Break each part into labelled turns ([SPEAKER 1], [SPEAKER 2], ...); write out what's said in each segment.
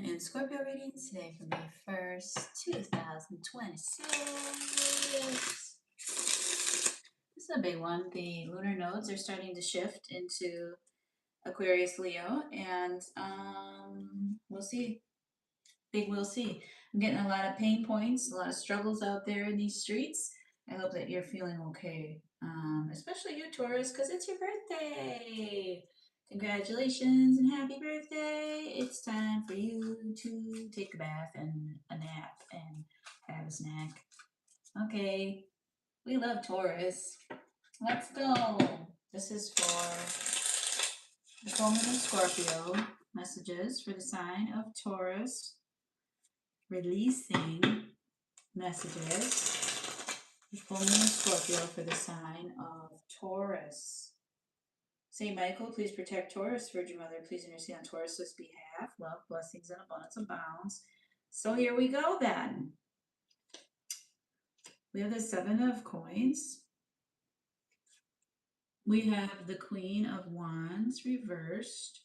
[SPEAKER 1] in Scorpio readings today for May 1st, 2026. This is a big one. The lunar nodes are starting to shift into Aquarius Leo, and we'll see. We'll see. I'm getting a lot of pain points, a lot of struggles out there in these streets. I hope that you're feeling okay, especially you, Taurus, because it's your birthday. Congratulations and happy birthday. It's time for you to take a bath and a nap and have a snack. Okay, we love Taurus. Let's go. This is for the full moon of Scorpio. Messages for the sign of Taurus. Releasing messages. The full moon of Scorpio for the sign of Taurus. Saint Michael, please protect Taurus. Virgin Mother, please intercede on Taurus's behalf. Love, blessings, and abundance abounds. So here we go then. We have the Seven of Coins. We have the Queen of Wands reversed.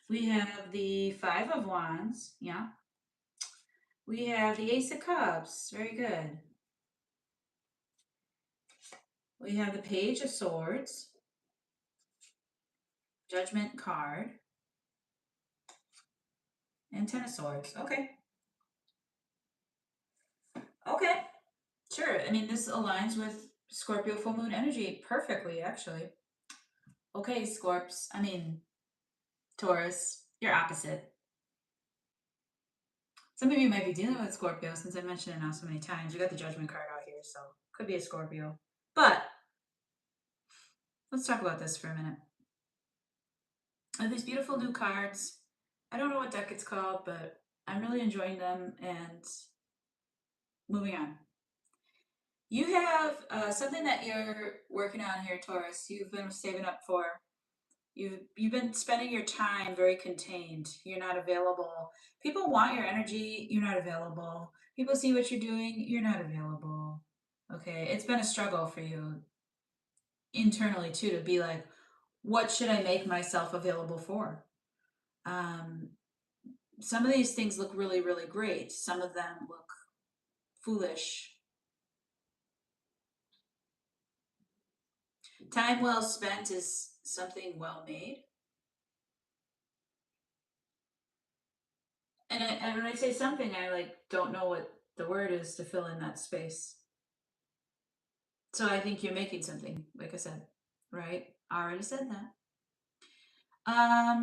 [SPEAKER 1] We have the Five of Wands. Yeah. We have the Ace of Cups. Very good. We have the Page of Swords. Judgment card. And Ten of Swords. Okay. Okay. Sure. I mean, this aligns with Scorpio full moon energy perfectly, actually. Okay, Scorps. I mean, Taurus. You're opposite. Some of you might be dealing with Scorpio since I mentioned it now so many times. You got the Judgment card out here, so could be a Scorpio. But let's talk about this for a minute. I have these beautiful new cards. I don't know what deck it's called, but I'm really enjoying them and moving on. You have something that you're working on here, Taurus. You've been saving up for. You've been spending your time very contained. You're not available. People want your energy. You're not available. People see what you're doing. You're not available. Okay, it's been a struggle for you internally too to be like, what should I make myself available for? Some of these things look really, really great. Some of them look foolish. Time well spent is something well made. And when I say something, I don't know what the word is to fill in that space. So I think you're making something, like I said, right? I already said that.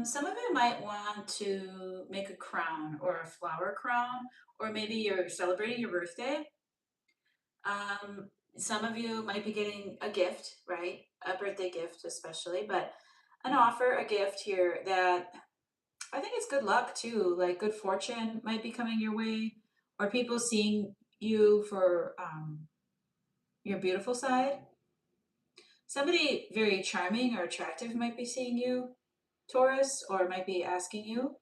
[SPEAKER 1] Some of you might want to make a crown or a flower crown, or maybe you're celebrating your birthday. Some of you might be getting a gift, right? A birthday gift, especially, but an offer, a gift here that I think it's good luck too. Like good fortune might be coming your way, or people seeing you for your beautiful side. Somebody very charming or attractive might be seeing you, Taurus, or might be asking you.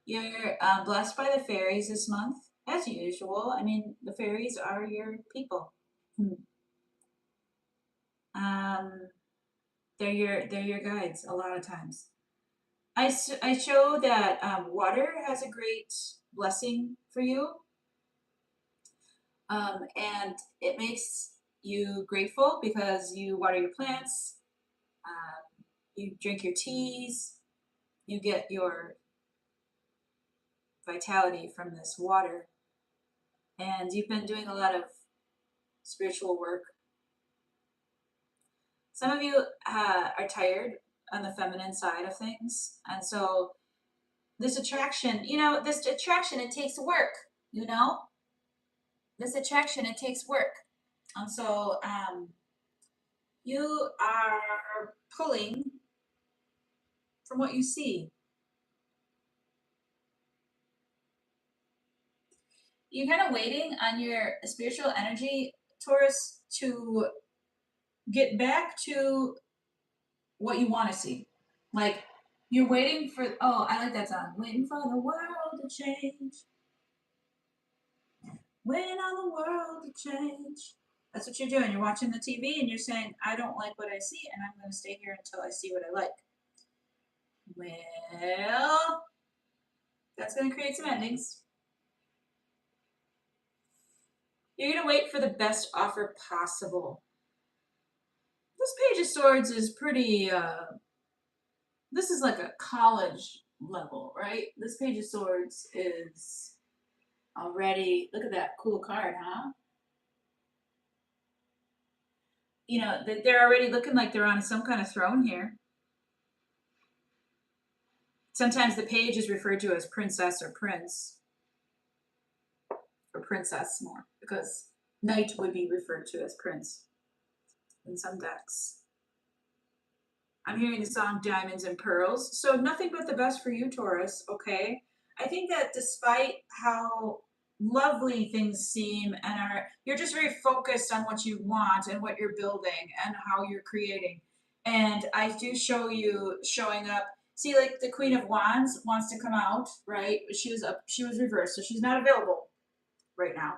[SPEAKER 1] You're blessed by the fairies this month, as usual. I mean, the fairies are your people. Um, they're your guides a lot of times. I show that water has a great blessing for you, and it makes you grateful because you water your plants, you drink your teas, you get your vitality from this water, and you've been doing a lot of spiritual work. Some of you are tired on the feminine side of things, and so this attraction, it takes work, this attraction, it takes work. And so you are pulling from what you see. You're kind of waiting on your spiritual energy, Taurus, to get back to what you want to see. Like you're waiting for, oh, I like that song. Waiting for the world to change. Waiting on the world to change. That's what you're doing. You're watching the TV and you're saying, I don't like what I see, and I'm going to stay here until I see what I like. Well, that's going to create some endings. You're going to wait for the best offer possible. This Page of Swords is pretty, this is like a college level, right? This Page of Swords is already, look at that cool card, huh? You know, they're already looking like they're on some kind of throne here. Sometimes the page is referred to as princess or prince, or princess more, because knight would be referred to as prince in some decks. I'm hearing the song Diamonds and Pearls. So nothing but the best for you, Taurus, okay? I think that despite how lovely things seem and you're just very focused on what you want and what you're building and how you're creating. And I do show you showing up. See, like the Queen of Wands wants to come out, right? She was reversed, so she's not available right now.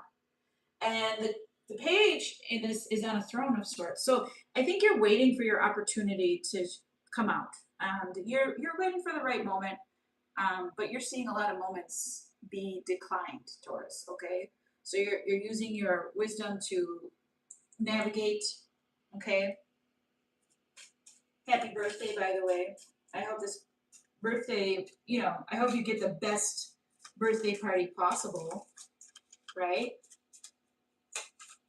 [SPEAKER 1] And the page is on a throne of sorts. So I think you're waiting for your opportunity to come out. And you're waiting for the right moment, but you're seeing a lot of moments be declined, Taurus. Okay, so you're using your wisdom to navigate. Okay. Happy birthday, by the way. I hope this birthday, I hope you get the best birthday party possible, right?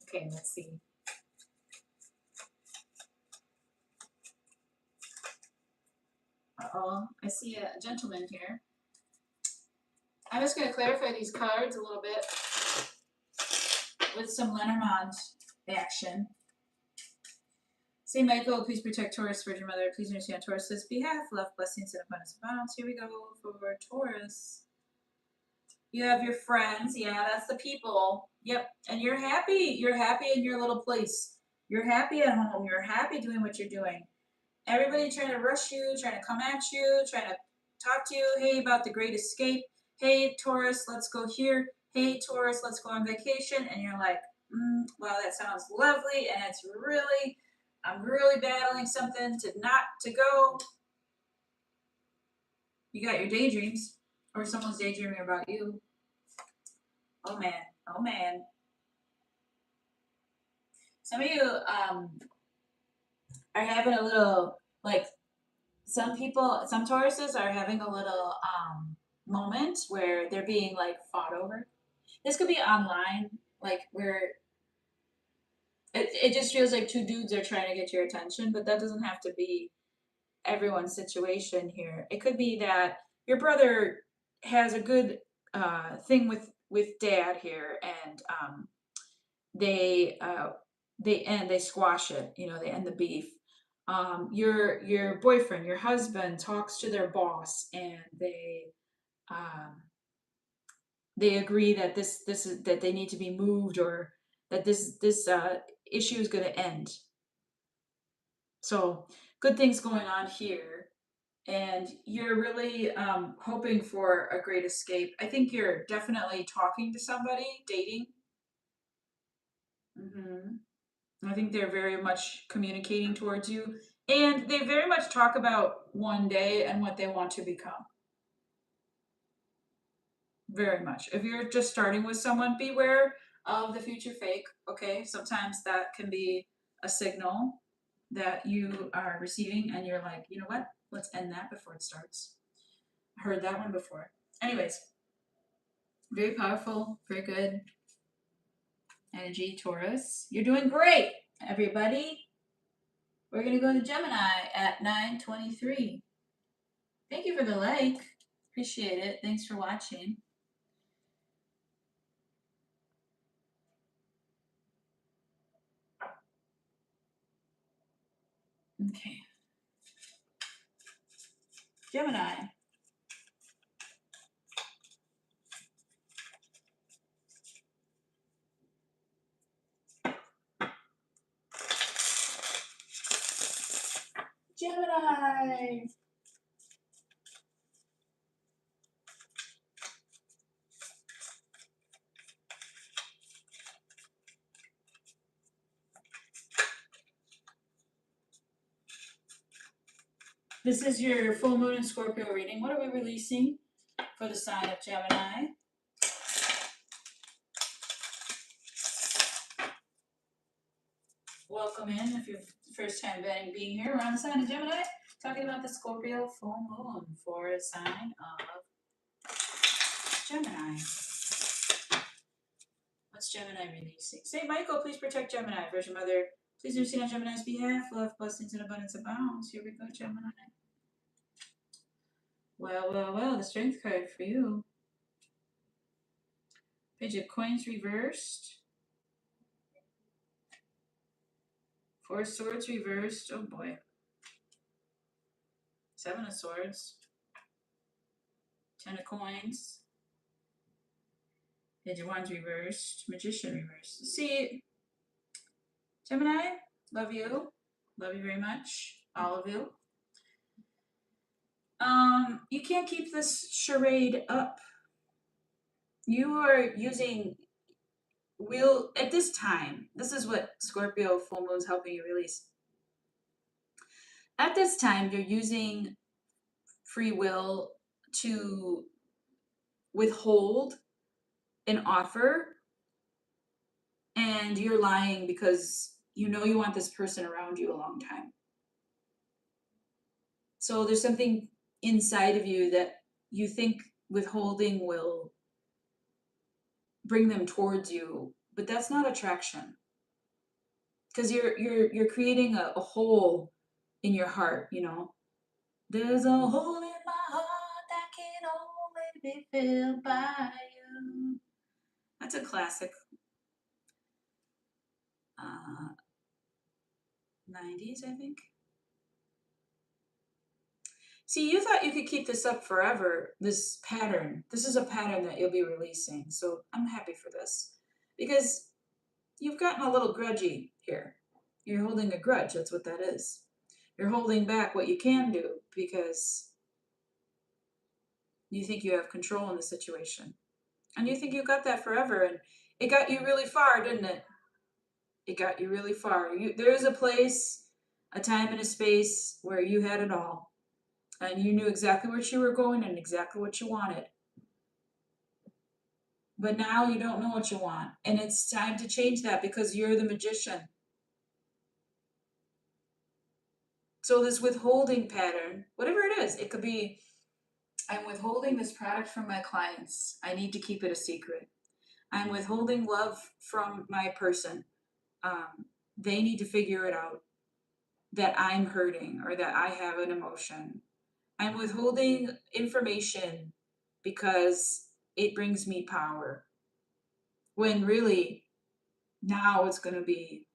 [SPEAKER 1] Okay, let's see. Uh-oh, I see a gentleman here. I'm just going to clarify these cards a little bit with some Lenormand action. Saint Michael, please protect Taurus, Virgin Mother. Please understand Taurus's behalf. Love, blessings, and abundance of bounds. Here we go for Taurus. You have your friends. Yeah, that's the people. Yep. And you're happy. You're happy in your little place. You're happy at home. You're happy doing what you're doing. Everybody trying to rush you, trying to come at you, trying to talk to you. Hey, about the great escape. Hey, Taurus, let's go here. Hey, Taurus, let's go on vacation. And you're like, wow, that sounds lovely. And I'm really battling something to not to go. You got your daydreams, or someone's daydreaming about you. Oh man, oh man. Some of you are having a little, like, some Tauruses are having a little moment where they're being like fought over. This could be online, like where it just feels like two dudes are trying to get your attention, but that doesn't have to be everyone's situation here. It could be that your brother has a good thing with dad here, and they squash it. They end the beef. Your boyfriend, your husband talks to their boss, and um, they agree that this is that they need to be moved, or that this issue is going to end. So good things going on here, and you're really hoping for a great escape. I think you're definitely talking to somebody, dating. I think they're very much communicating towards you, and they very much talk about one day and what they want to become. Very much. If you're just starting with someone, beware of the future fake. Okay, sometimes that can be a signal that you are receiving, and you're like, you know what? Let's end that before it starts. I heard that one before. Anyways, very powerful, very good energy, Taurus. You're doing great, everybody. We're gonna go to Gemini at 9:23. Thank you for the like. Appreciate it. Thanks for watching. Okay. Gemini. Gemini. This is your full moon and Scorpio reading. What are we releasing for the sign of Gemini? Welcome in if you're first time being here. We're on the sign of Gemini, talking about the Scorpio full moon for a sign of Gemini. What's Gemini releasing? Saint Michael, please protect Gemini. Virgin Mother, please intercede on Gemini's behalf. Love, blessings, and abundance abounds. Here we go, Gemini. Well, well, well, the Strength card for you. Page of Coins reversed. Four of Swords reversed. Oh boy. Seven of Swords. Ten of Coins. Page of Wands reversed. Magician reversed. See, Gemini, love you. Love you very much. All of you. You can't keep this charade up. You are using at this time, this is what Scorpio full moon's helping you release. At this time, you're using free will to withhold an offer, and you're lying because you know you want this person around you a long time. So there's something inside of you that you think withholding will bring them towards you, but that's not attraction, because you're creating a hole in your heart. You know, there's a hole in my heart that can only be filled by you. That's a classic 90s, I think. See, you thought you could keep this up forever, this pattern. This is a pattern that you'll be releasing. So I'm happy for this, because you've gotten a little grudgy here. You're holding a grudge. That's what that is. You're holding back what you can do because you think you have control in the situation. And you think you got that forever. And it got you really far, didn't it? It got you really far. There is a place, a time, and a space where you had it all. And you knew exactly where you were going and exactly what you wanted. But now you don't know what you want. And it's time to change that, because you're the magician. So this withholding pattern, whatever it is, it could be, I'm withholding this product from my clients. I need to keep it a secret. I'm withholding love from my person. They need to figure it out that I'm hurting or that I have an emotion. I'm withholding information because it brings me power. When really, now it's going to be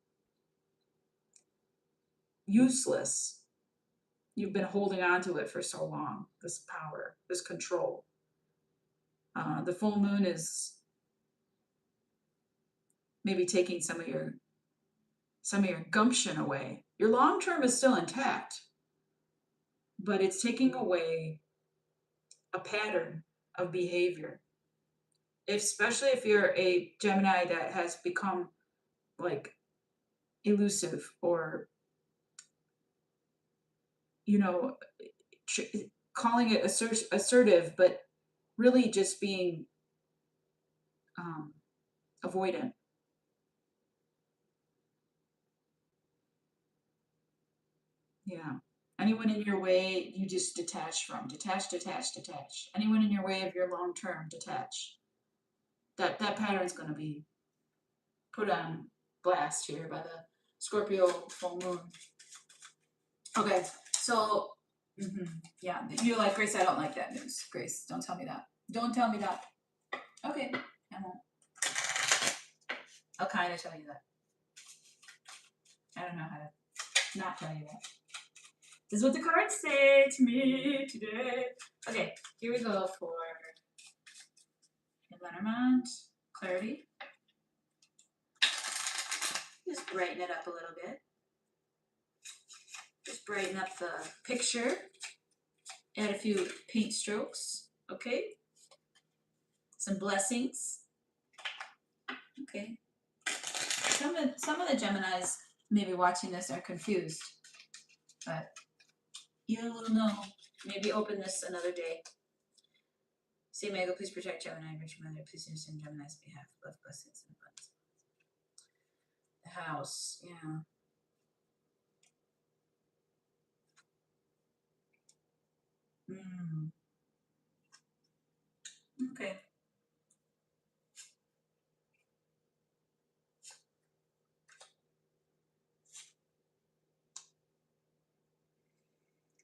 [SPEAKER 1] useless. You've been holding on to it for so long, this power, this control. The full moon is maybe taking some of your gumption away. Your long term is still intact, but it's taking away a pattern of behavior. Especially if you're a Gemini that has become like elusive, or calling it assertive, but really just being avoidant. Yeah. Anyone in your way, you just detach from. Detach, detach, detach. Anyone in your way of your long term, detach. That pattern's going to be put on blast here by the Scorpio full moon. Okay, so yeah, you're like, Grace, I don't like that news. Grace, don't tell me that. Don't tell me that. Okay, I won't. I'll kind of tell you that. I don't know how to not tell you that. This is what the cards say to me today. Okay, here we go for Lenormand, clarity. Just brighten it up a little bit. Just brighten up the picture. Add a few paint strokes, okay? Some blessings. Okay. Some of the Geminis maybe watching this are confused, but You will know. Maybe open this another day. See, Michael, please protect Gemini, Rich Mother. Please understand Gemini's behalf. Love, blessings, and abundance. The house, yeah. Okay.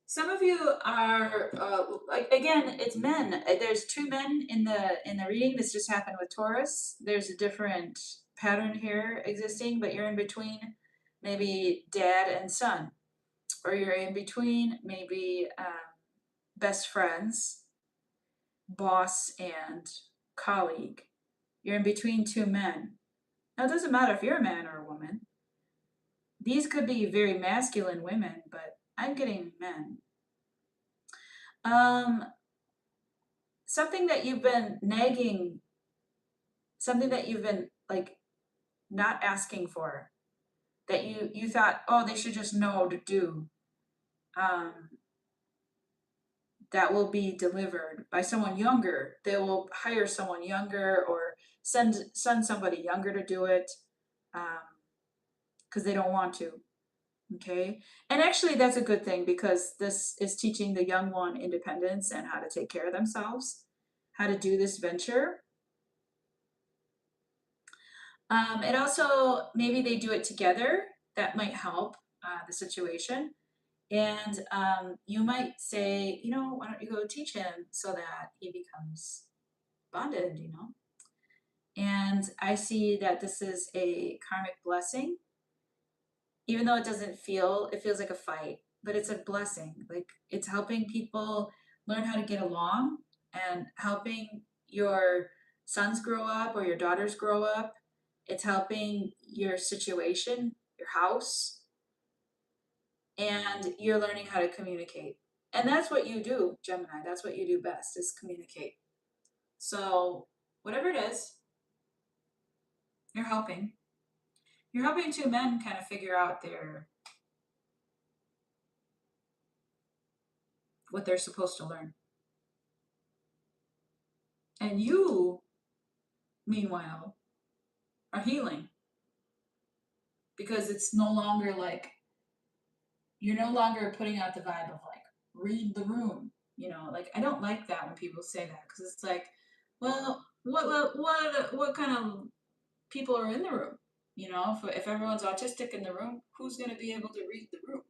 [SPEAKER 1] Some of you are like, again, it's men. There's two men in the reading. This just happened with Taurus. There's a different pattern here existing, but you're in between maybe dad and son, or you're in between maybe best friends, boss and colleague. You're in between two men. Now, it doesn't matter if you're a man or a woman. These could be very masculine women, but I'm getting men. Something that you've been nagging, something that you've been like not asking for, that you thought, oh, they should just know to do. That will be delivered by someone younger. They will hire someone younger or send somebody younger to do it, because they don't want to. Okay, and actually that's a good thing, because this is teaching the young one independence and how to take care of themselves, how to do this venture. And also maybe they do it together. That might help the situation. And you might say, why don't you go teach him so that he becomes bonded, And I see that this is a karmic blessing, even though it feels like a fight, but it's a blessing. Like, it's helping people learn how to get along and helping your sons grow up or your daughters grow up. It's helping your situation, your house, and you're learning how to communicate. And that's what you do, Gemini. That's what you do best, is communicate. So whatever it is, you're helping. You're helping two men kind of figure out what they're supposed to learn. And you, meanwhile, are healing, because it's no longer like, you're no longer putting out the vibe of like, read the room. Like, I don't like that when people say that, because it's like, well, what kind of people are in the room? If everyone's autistic in the room, who's going to be able to read the room?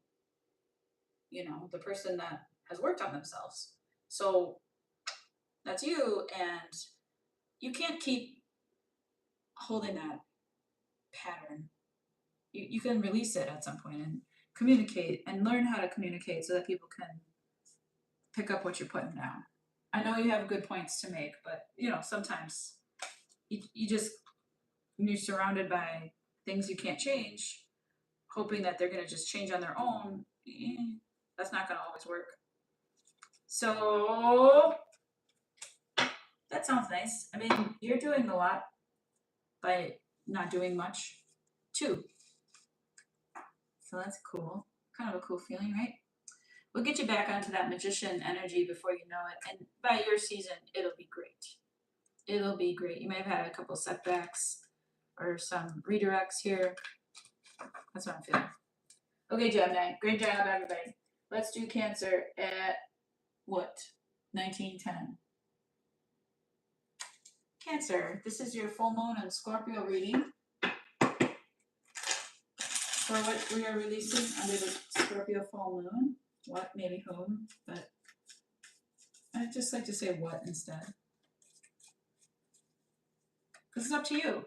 [SPEAKER 1] The person that has worked on themselves. So that's you, and you can't keep holding that pattern. You can release it at some point and communicate and learn how to communicate so that people can pick up what you're putting down. I know you have good points to make, but sometimes you're surrounded by things you can't change, hoping that they're going to just change on their own. That's not going to always work. So that sounds nice. I mean, you're doing a lot by not doing much too. So that's cool. Kind of a cool feeling, right? We'll get you back onto that magician energy before you know it. And by your season, it'll be great. It'll be great. You may have had a couple setbacks or some redirects here. That's what I'm feeling. Okay, Gemini. Great job, everybody. Let's do Cancer at what? 1910. Cancer, this is your full moon and Scorpio reading for what we are releasing under the Scorpio full moon. What, maybe whom, but I just like to say what instead. Because it's up to you.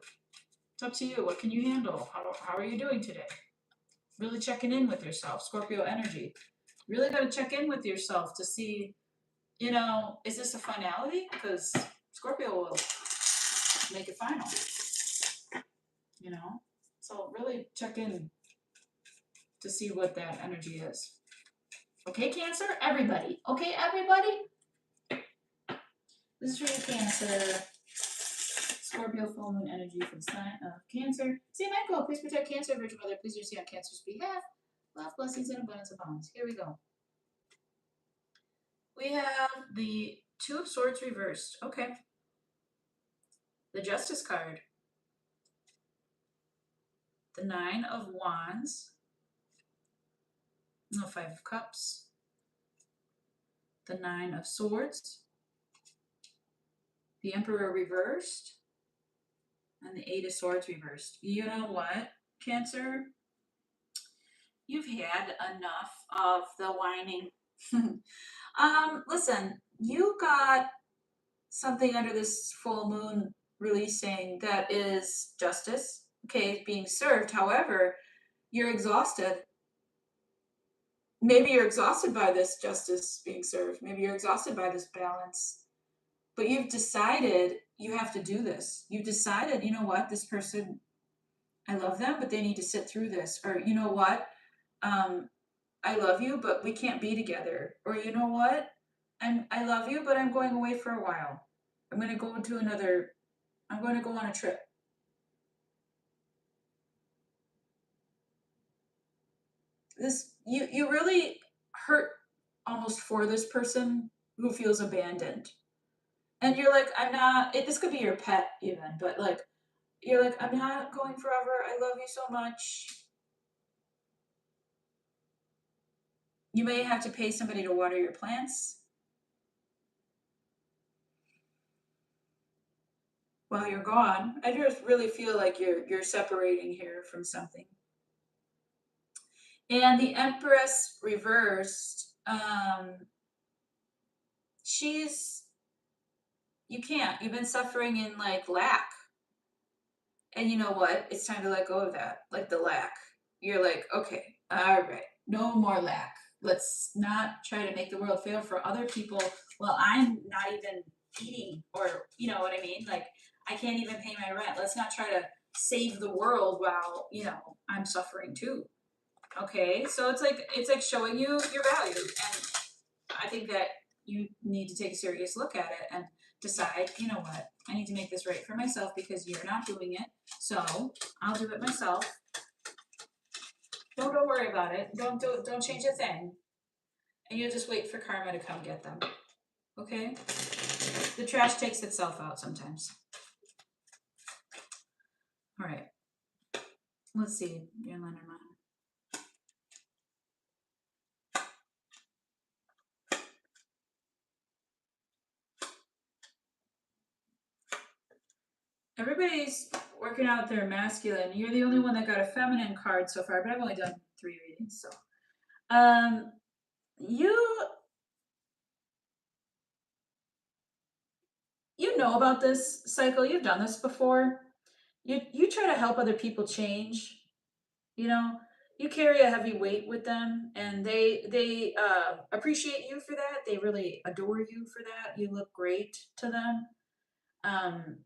[SPEAKER 1] It's up to you. What can you handle? How are you doing today? Really checking in with yourself. Scorpio energy. Really got to check in with yourself to see, is this a finality? Because Scorpio will make it final. So really check in to see what that energy is. Okay, Cancer? Everybody. Okay, everybody? This is for you, Cancer. Scorpio full moon energy for the sign of Cancer. Say, Michael, please protect Cancer, Virgin Mother. Please receive on Cancer's behalf. Love, blessings, and abundance abounds. Here we go. We have the Two of Swords reversed. Okay. The Justice card. The Nine of Wands. The Five of Cups. The Nine of Swords. The Emperor reversed. And the Eight of Swords reversed. You know what, Cancer? You've had enough of the whining. Listen, you got something under this full moon releasing that is justice, okay, being served. However, you're exhausted. Maybe you're exhausted by this justice being served. Maybe you're exhausted by this balance. But you've decided you have to do this. You've decided, you know what, this person, I love them, but they need to sit through this. Or, you know what, um, I love you, but we can't be together. Or, you know what, I love you, but I'm going away for a while. I'm going to go to another, I'm going to go on a trip. You really hurt almost for this person who feels abandoned. And you're like, I'm not, this could be your pet even, but like, you're like, I'm not going forever. I love you so much. You may have to pay somebody to water your plants while you're gone. I just really feel like you're separating here from something. And the Empress reversed, she's, you can't. You've been suffering in like lack. And you know what? It's time to let go of that, like the lack. You're like, okay, all right, no more lack. Let's not try to make the world fail for other people while I'm not even eating, or you know what I mean? Like, I can't even pay my rent. Let's not try to save the world while, you know, I'm suffering too. Okay, so it's like showing you your value, and I think that you need to take a serious look at it and decide, you know what, I need to make this right for myself because you're not doing it. So I'll do it myself. Don't worry about it. Don't change a thing. And you'll just wait for karma to come get them. Okay? The trash takes itself out sometimes. All right. Let's see. Your Leonard. Everybody's working out their masculine. You're the only one that got a feminine card so far, but I've only done 3 readings, so. You know about this cycle. You've done this before. You try to help other people change. You know, you carry a heavy weight with them, and they appreciate you for that. They really adore you for that. You look great to them. Um,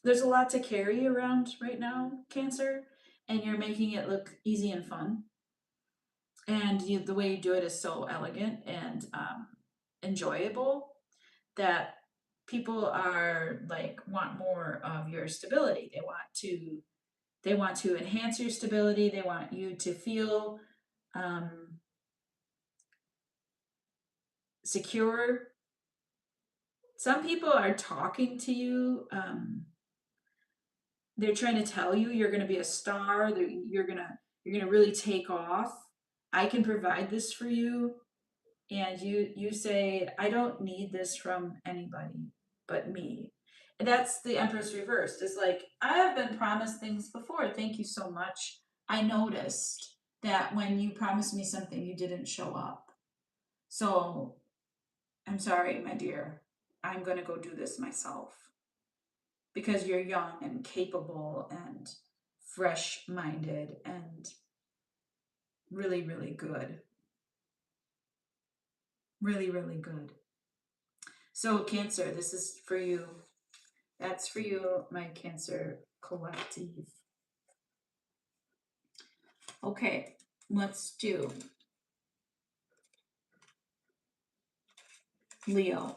[SPEAKER 1] there's a lot to carry around right now, Cancer, and you're making it look easy and fun. And the way you do it is so elegant and enjoyable that people are like want more of your stability. They want to enhance your stability. They want you to feel um, secure. Some people are talking to you. They're trying to tell you you're going to be a star. You're gonna really take off. I can provide this for you, and you say, I don't need this from anybody but me. And that's the Empress reversed. It's like, I have been promised things before. Thank you so much. I noticed that when you promised me something, you didn't show up. So I'm sorry, my dear. I'm going to go do this myself because you're young and capable and fresh minded and really, really good. Really, really good. So, Cancer, this is for you. That's for you, my Cancer collective. Okay, let's do Leo.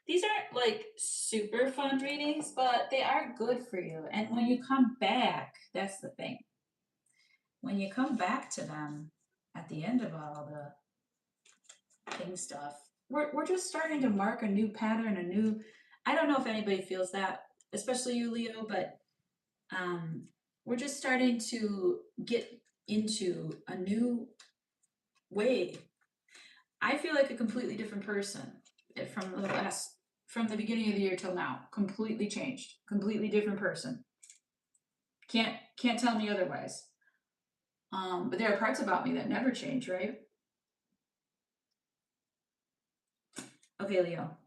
[SPEAKER 1] These aren't like super fun readings, but they are good for you. And when you come back, that's the thing. When you come back to them at the end of all the king stuff. We're just starting to mark a new pattern, a new. I don't know if anybody feels that, especially you, Leo, but um, we're just starting to get into a new way. I feel like a completely different person from the beginning of the year till now. Completely changed, completely different person. Can't tell me otherwise. But there are parts about me that never change, right? Okay, Leo.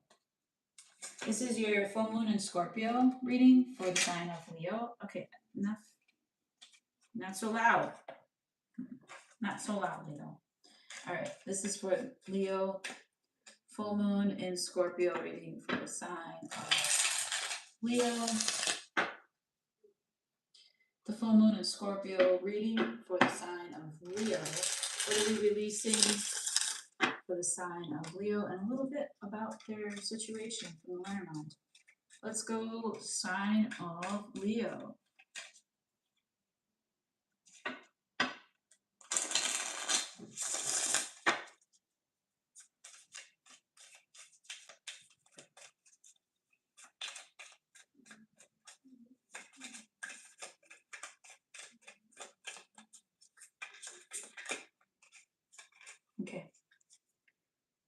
[SPEAKER 1] This is your full moon in Scorpio reading for the sign of Leo. Okay, enough. Not so loud. Not so loud, Leo. All right, this is for Leo, full moon in Scorpio reading for the sign of Leo. The full moon in Scorpio reading for the sign of Leo. What are we releasing for the sign of Leo, and a little bit about their situation from the Lenormand. Let's go sign of Leo. Okay.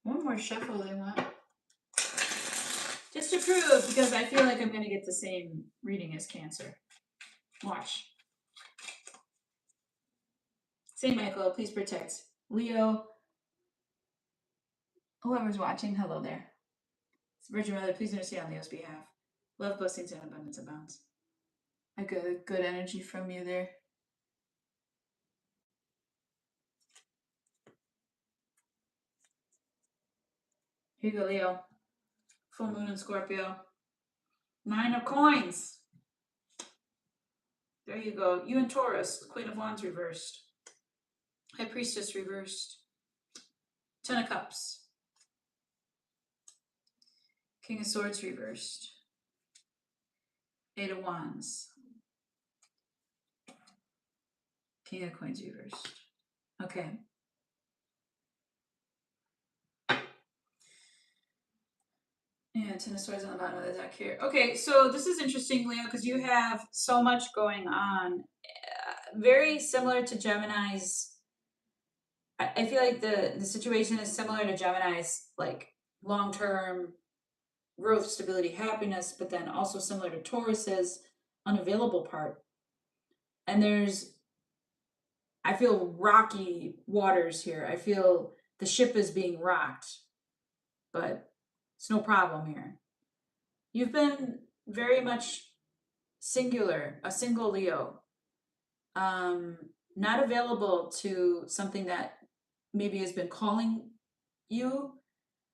[SPEAKER 1] One more shuffle they want. Just to prove, because I feel like I'm going to get the same reading as Cancer. Watch. Saint Michael, please protect Leo. Whoever's watching, hello there. Virgin Mother, please intercede on Leo's behalf. Love, blessings, and abundance abounds. I get good energy from you there. Here you go, Leo. Full moon in Scorpio. 9 of coins. There you go. You and Taurus. Queen of Wands reversed. High Priestess reversed. 10 of Cups. King of Swords reversed. 8 of Wands. King of Coins reversed. Okay. And 10 of Swords on the bottom of the deck here. Okay, so this is interesting, Leo, because you have so much going on. Very similar to Gemini's. I feel like the situation is similar to Gemini's, like long-term growth, stability, happiness, but then also similar to Taurus's unavailable part. And I feel rocky waters here. I feel the ship is being rocked, but it's no problem here. You've been very much singular, a single Leo, not available to something that maybe has been calling you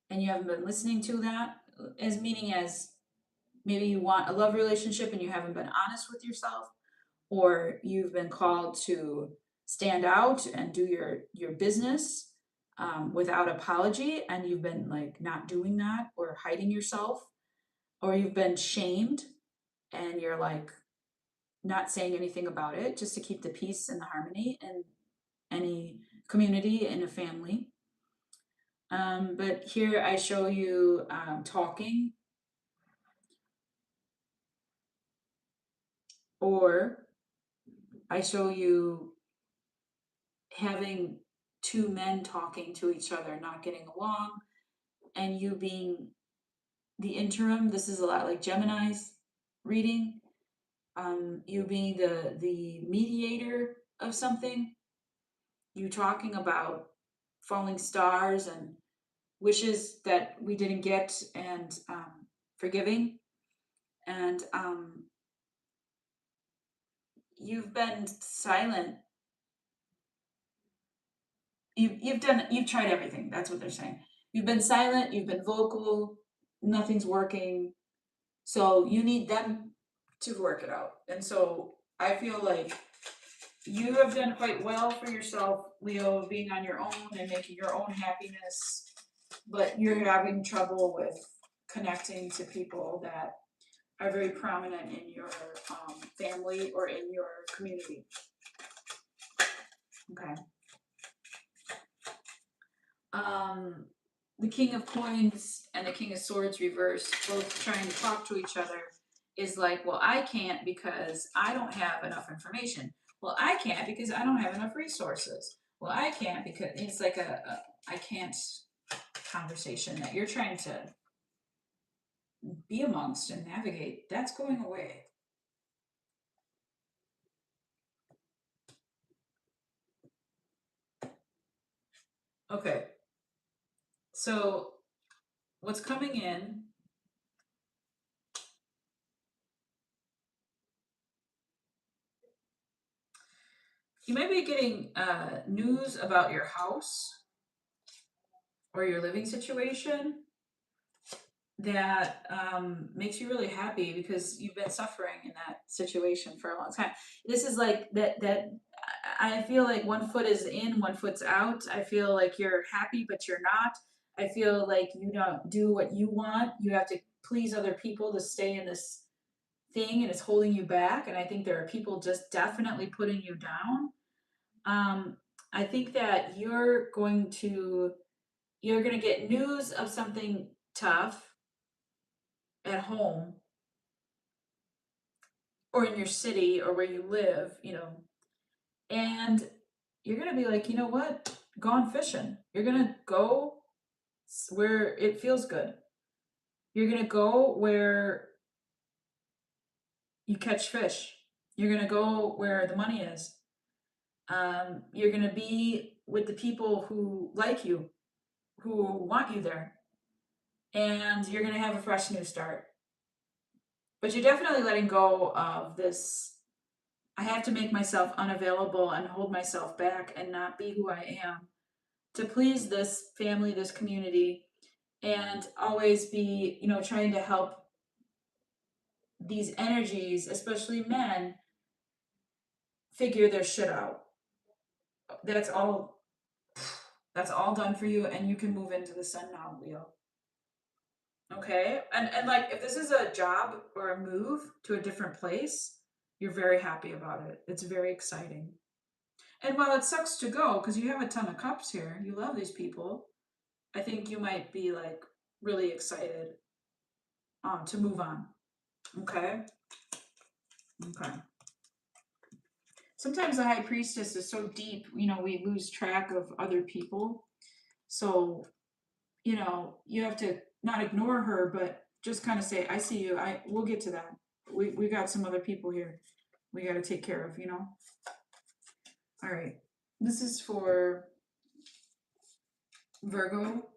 [SPEAKER 1] and you haven't been listening to that, as meaning as maybe you want a love relationship and you haven't been honest with yourself, or you've been called to stand out and do your business without apology, and you've been like not doing that or hiding yourself, or you've been shamed and you're like not saying anything about it just to keep the peace and the harmony in any community and a family. But here I show you talking, or I show you having two men talking to each other, not getting along, and you being the interim. This is a lot like Gemini's reading. You being the mediator of something. You talking about falling stars and wishes that we didn't get, and forgiving. And you've been silent. You've tried everything. That's what they're saying. You've been silent, you've been vocal, nothing's working. So you need them to work it out. And so I feel like you have done quite well for yourself, Leo, being on your own and making your own happiness, but you're having trouble with connecting to people that are very prominent in your family or in your community. Okay. the King of Coins and the King of Swords reversed, both trying to talk to each other, is like, well, I can't because I don't have enough information. Well, I can't because I don't have enough resources. Well, I can't because it's like a I can't conversation that you're trying to be amongst and navigate. That's going away. Okay. So what's coming in, you might be getting news about your house or your living situation that makes you really happy because you've been suffering in that situation for a long time. This is like that I feel like one foot is in, one foot's out. I feel like you're happy, but you're not. I feel like you don't do what you want. You have to please other people to stay in this thing, and it's holding you back. And I think there are people just definitely putting you down. Um, I think that you're going to get news of something tough at home or in your city or where you live, and you're going to be like, you know what? Gone fishing. You're going to go where it feels good. You're going to go where you catch fish. You're going to go where the money is. You're going to be with the people who like you, who want you there. And you're going to have a fresh new start. But you're definitely letting go of this. I have to make myself unavailable and hold myself back and not be who I am to please this family, this community, and always be, trying to help these energies, especially men, figure their shit out. That's all that's all done for you, and you can move into the sun now, Leo. Okay? And like if this is a job or a move to a different place, you're very happy about it. It's very exciting. And while it sucks to go, because you have a ton of cups here, you love these people, I think you might be like really excited to move on. Okay? Okay. Sometimes the high priestess is so deep, we lose track of other people. So, you have to not ignore her, but just kind of say, I see you. We'll get to that. We got some other people here we got to take care of. All right. This is for Virgo.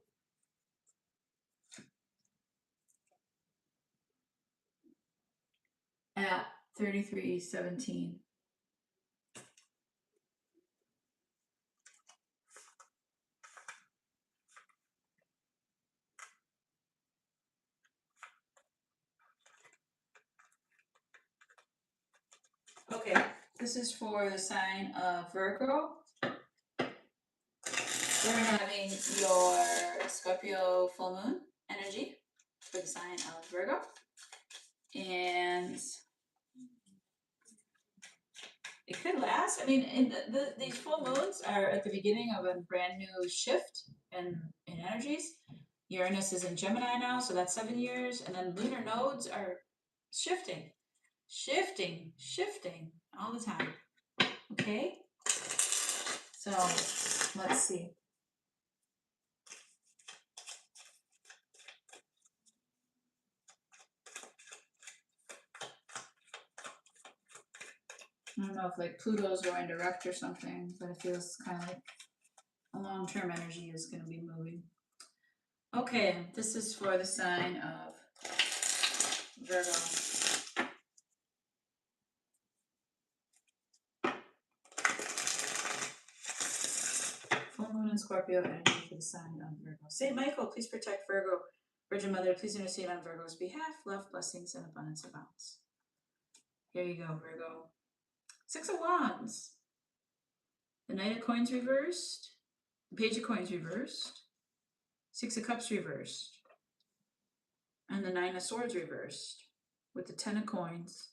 [SPEAKER 1] At 3317. Okay, this is for the sign of Virgo. We're having your Scorpio full moon energy for the sign of Virgo. And it could last. I mean, these full moons are at the beginning of a brand new shift in energies. Uranus is in Gemini now, so that's 7 years. And then lunar nodes are shifting, shifting all the time. Okay? So let's see. I don't know if like Pluto's going direct or something, but it feels kind of like a long-term energy is going to be moving. Okay, this is for the sign of Virgo. Full moon and Scorpio energy for the sign of Virgo. Saint Michael, please protect Virgo. Virgin Mother, please intercede on Virgo's behalf. Love, blessings, and abundance abounds. Here you go, Virgo. Six of Wands. The Knight of Coins reversed. The Page of Coins reversed. Six of Cups reversed. And the Nine of Swords reversed. With the Ten of Coins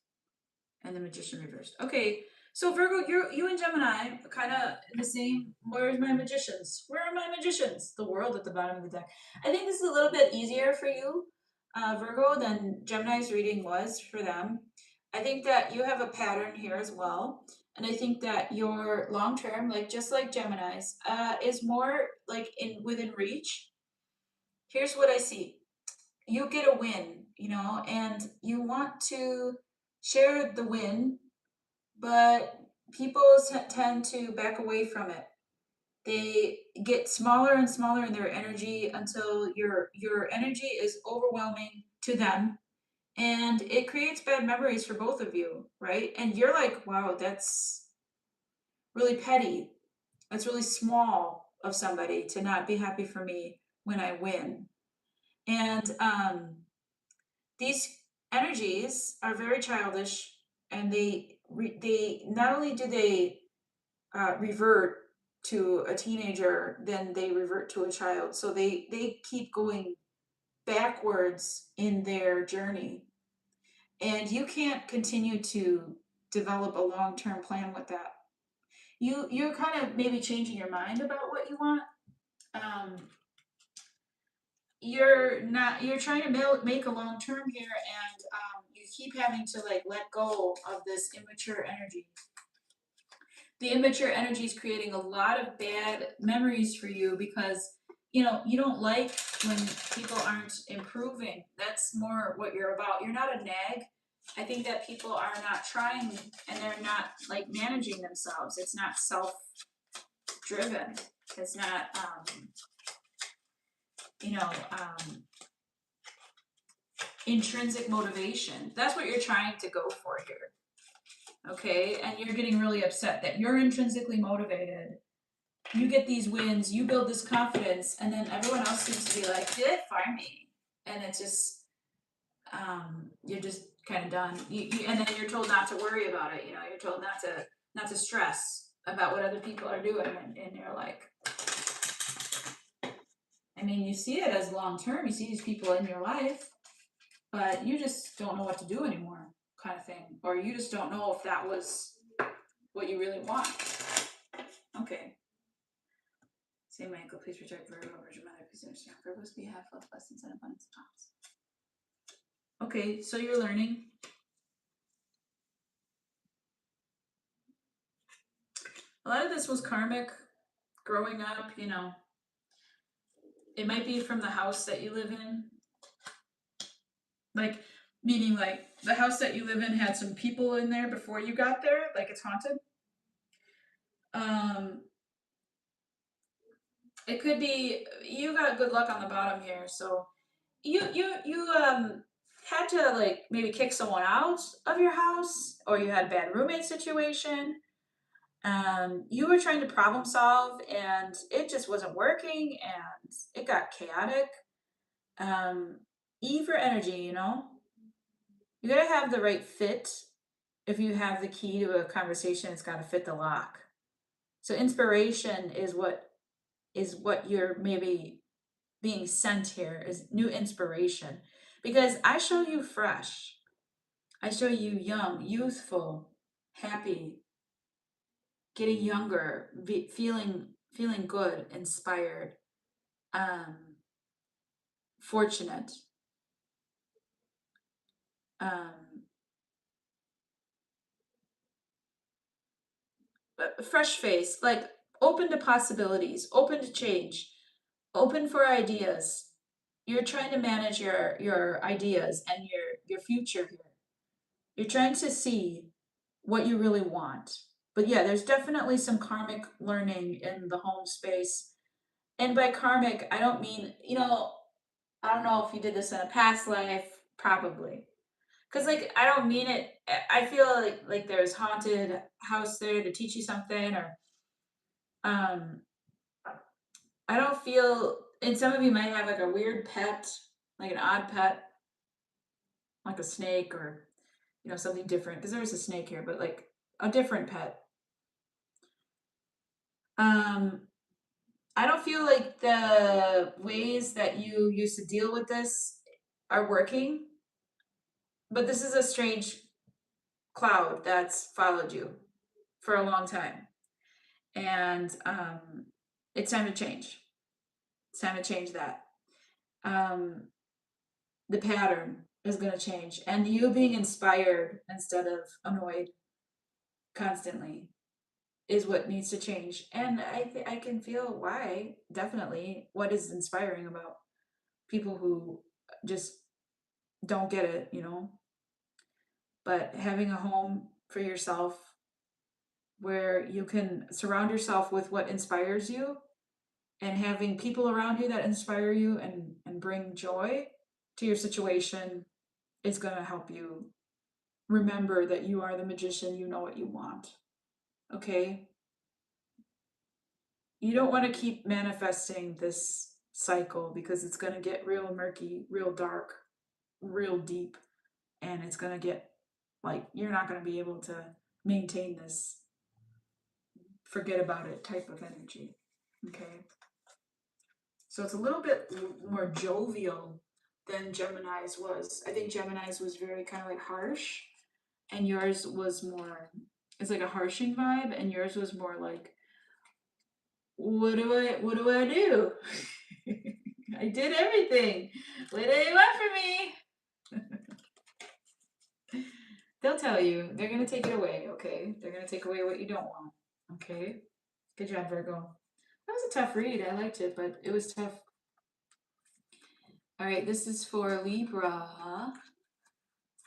[SPEAKER 1] and the Magician reversed. Okay, so Virgo, you and Gemini kind of in the same. Where's my magicians? Where are my magicians? The world at the bottom of the deck. I think this is a little bit easier for you, Virgo, than Gemini's reading was for them. I think that you have a pattern here as well. And I think that your long term, like just like Gemini's, is more like in within reach. Here's what I see. You get a win, and you want to share the win, but people tend to back away from it. They get smaller and smaller in their energy until your energy is overwhelming to them, and it creates bad memories for both of you, right? And you're like, wow, that's really petty. That's really small of somebody to not be happy for me when I win. And these energies are very childish, and they not only do they revert to a teenager, then they revert to a child. So they keep going backwards in their journey, and you can't continue to develop a long-term plan with that. You're kind of maybe changing your mind about what you want. Um, you're trying to make a long term here, and you keep having to like let go of this immature energy. The immature energy is creating a lot of bad memories for you because you don't like when people aren't improving. That's more what you're about. You're not a nag. I think that people are not trying, and they're not like managing themselves. It's not self driven. It's not you know intrinsic motivation. That's what you're trying to go for here. Okay, and you're getting really upset that you're intrinsically motivated. You get these wins, you build this confidence, and then everyone else seems to be like, did it fire me? And it's just you're just kind of done. And then you're told not to worry about it. You're told not to stress about what other people are doing, and you're like, I mean, you see it as long term. You see these people in your life, but you just don't know what to do anymore, kind of thing, or you just don't know if that was what you really want. Okay. Same Michael, please reject Virgo, Virgin Mother, please understand Virgo's behalf of blessings and abundance of thoughts. Okay, so you're learning. A lot of this was karmic growing up, It might be from the house that you live in. Like, meaning like the house that you live in had some people in there before you got there, like it's haunted. It could be you got good luck on the bottom here, so you had to like maybe kick someone out of your house, or you had a bad roommate situation. You were trying to problem solve, and it just wasn't working, and it got chaotic. um E for energy, you gotta have the right fit. If you have the key to a conversation, it's got to fit the lock. So inspiration is what you're maybe being sent here, is new inspiration, because I show you fresh. I show you young, youthful, happy, getting younger, feeling good, inspired, um, fortunate, um, fresh face, like open to possibilities, open to change, open for ideas. You're trying to manage your ideas and your future here. You're trying to see what you really want. But yeah, there's definitely some karmic learning in the home space. And by karmic, I don't mean, I don't know if you did this in a past life, probably. Cause like I don't mean it. I feel like there's haunted house there to teach you something, or um I don't feel, and some of you might have like a weird pet, like an odd pet, like a snake, or something different, because there's a snake here, but like a different pet. um I don't feel like the ways that you used to deal with this are working, but this is a strange cloud that's followed you for a long time, and it's time to change. It's time to change that. The pattern is going to change, and you being inspired instead of annoyed constantly is what needs to change. And I can feel why, definitely, what is inspiring about people who just don't get it, you know. But having a home for yourself where you can surround yourself with what inspires you, and having people around you that inspire you and bring joy to your situation is going to help you remember that you are the magician, you know what you want. Okay? You don't want to keep manifesting this cycle because it's going to get real murky, real dark, real deep, and it's going to get like you're not going to be able to maintain this forget about it type of energy. Okay? So it's a little bit more jovial than Gemini's was. I think Gemini's was very kind of like harsh, and yours was more, it's like a harshing vibe, and yours was more like, what do I do? I did everything. What do you want from me? They'll tell you. They're gonna take it away, okay? They're gonna take away what you don't want. Okay? Good job, Virgo. That was a tough read. I liked it, but it was tough. All right, this is for Libra.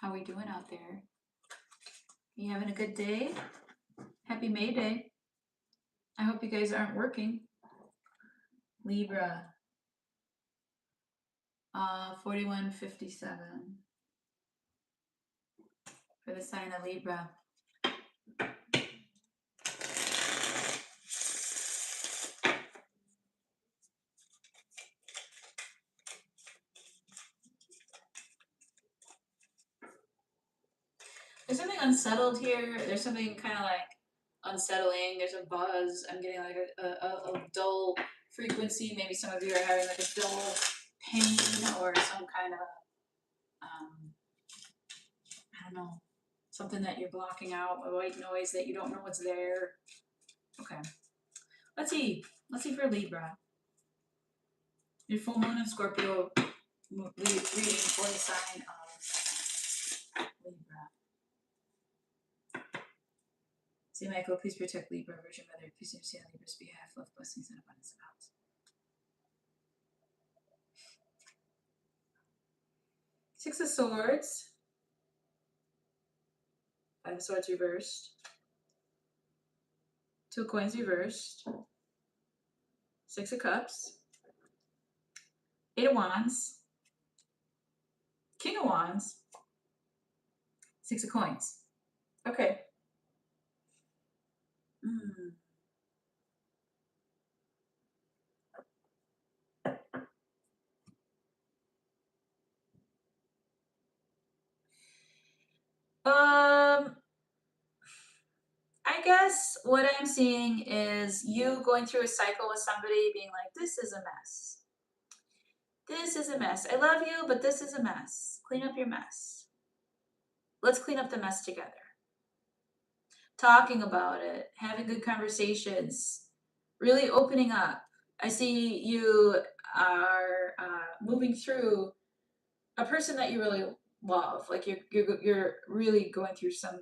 [SPEAKER 1] How we doing out there? You having a good day? Happy May Day. I hope you guys aren't working. Libra. 4157 for the sign of Libra. There's something unsettled here. There's something kind of like unsettling. There's a buzz. I'm getting like a dull frequency. Maybe some of you are having like a dull pain or some kind of, I don't know, something that you're blocking out, a white noise that you don't know what's there. Okay. Let's see. Let's see for Libra. Your full moon of Scorpio reading for the sign of Libra. Saint Michael, please protect Libra, Virgin Mother, please intercede on Libra's behalf, love, blessings, and abundance of health. Six of Swords, Five of Swords reversed, Two of Coins reversed, Six of Cups, Eight of Wands, King of Wands, Six of Coins. Okay. I guess what I'm seeing is you going through a cycle with somebody being like, this is a mess. This is a mess. I love you, but this is a mess. Clean up your mess. Let's clean up the mess together. Talking about it, having good conversations, really opening up. I see you are moving through a person that you really love. Like you're really going through some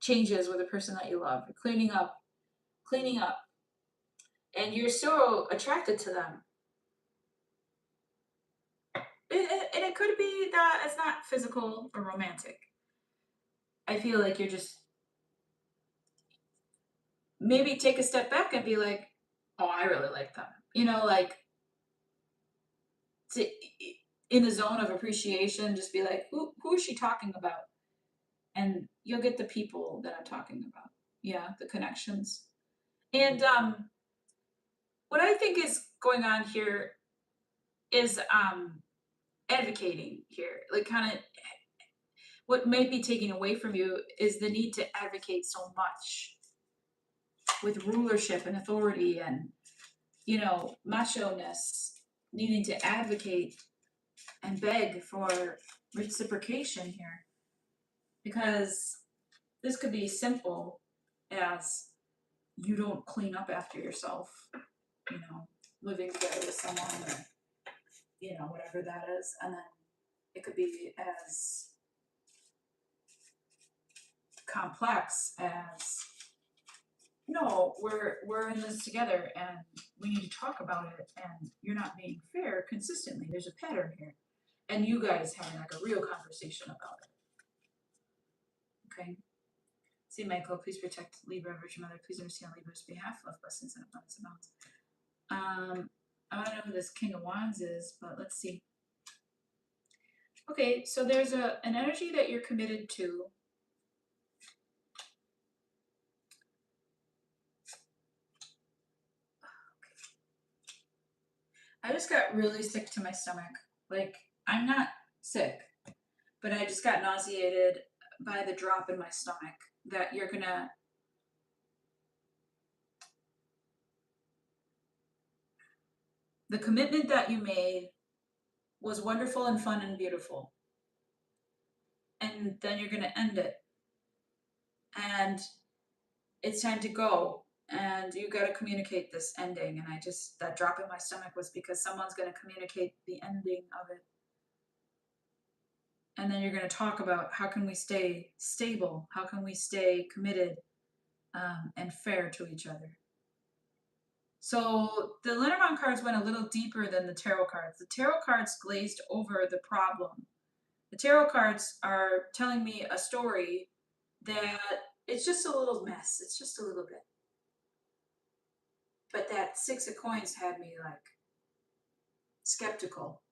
[SPEAKER 1] changes with a person that you love. You're cleaning up, and you're so attracted to them. And it could be that it's not physical or romantic. I feel like you're just maybe take a step back and be like, oh, I really like them. You know, like to, in the zone of appreciation, just be like, who is she talking about? And you'll get the people that I'm talking about. Yeah, the connections. And what I think is going on here is advocating here. Like kind of what may be taken away from you is the need to advocate so much with rulership and authority and, you know, macho-ness, needing to advocate and beg for reciprocation here. Because this could be simple as you don't clean up after yourself, you know, living together with someone, or, you know, whatever that is. And then it could be as complex as, no, we're in this together and we need to talk about it, and you're not being fair consistently. There's a pattern here. And you guys having like a real conversation about it. Okay. See, Michael, please protect Libra, Virgin Mother. Please understand Libra's behalf. Love, blessings, and abundance amounts. I want to know who this King of Wands is, but let's see. Okay, so there's an energy that you're committed to. I just got really sick to my stomach. Like, I'm not sick, but I just got nauseated by the drop in my stomach that you're gonna. The commitment that you made was wonderful and fun and beautiful. And then you're gonna end it. And it's time to go. And you got to communicate this ending. And that drop in my stomach was because someone's going to communicate the ending of it. And then you're going to talk about how can we stay stable? How can we stay committed and fair to each other? So the Lenormand cards went a little deeper than the tarot cards. The tarot cards glazed over the problem. The tarot cards are telling me a story that it's just a little mess. It's just a little bit. But that Six of Coins had me like skeptical.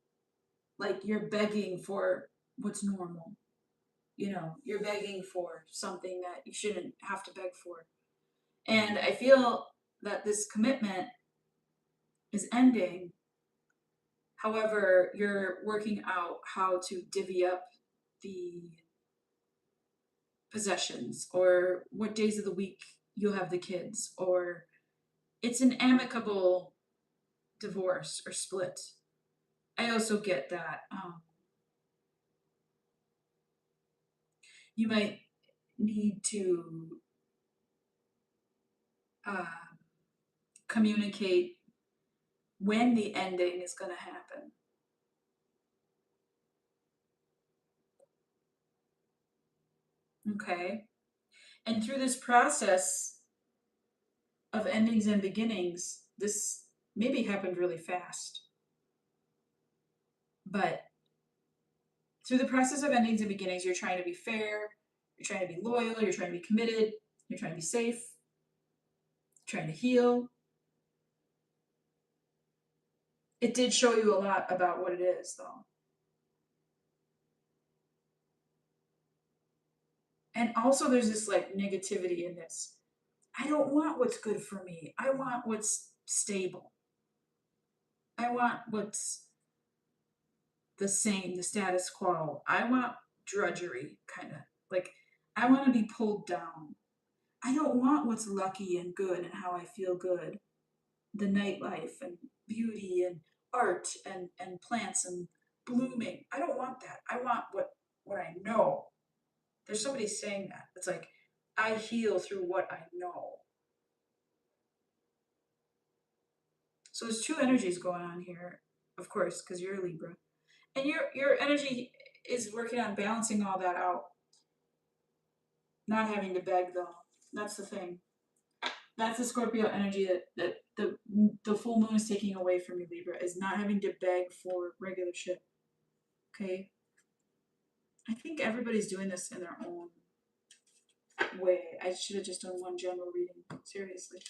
[SPEAKER 1] Like you're begging for what's normal. You know, you're begging for something that you shouldn't have to beg for. And I feel that this commitment is ending. However, you're working out how to divvy up the possessions, or what days of the week you'll have the kids, or it's an amicable divorce or split. I also get that you might need to communicate when the ending is going to happen. Okay. And through this process of endings and beginnings, this maybe happened really fast. But through the process of endings and beginnings, you're trying to be fair, you're trying to be loyal, you're trying to be committed, you're trying to be safe, trying to heal. It did show you a lot about what it is, though. And also there's this like negativity in this. I don't want what's good for me. I want what's stable. I want what's the same, the status quo. I want drudgery, kind of. Like, I want to be pulled down. I don't want what's lucky and good and how I feel good. The nightlife and beauty and art and plants and blooming. I don't want that. I want what I know. There's somebody saying that. It's like, I heal through what I know. So there's two energies going on here, of course, because you're a Libra. And your energy is working on balancing all that out. Not having to beg, though. That's the thing. That's the Scorpio energy that the full moon is taking away from you, Libra, is not having to beg for regular shit. Okay? I think everybody's doing this in their own way. I should have just done one general reading. Seriously.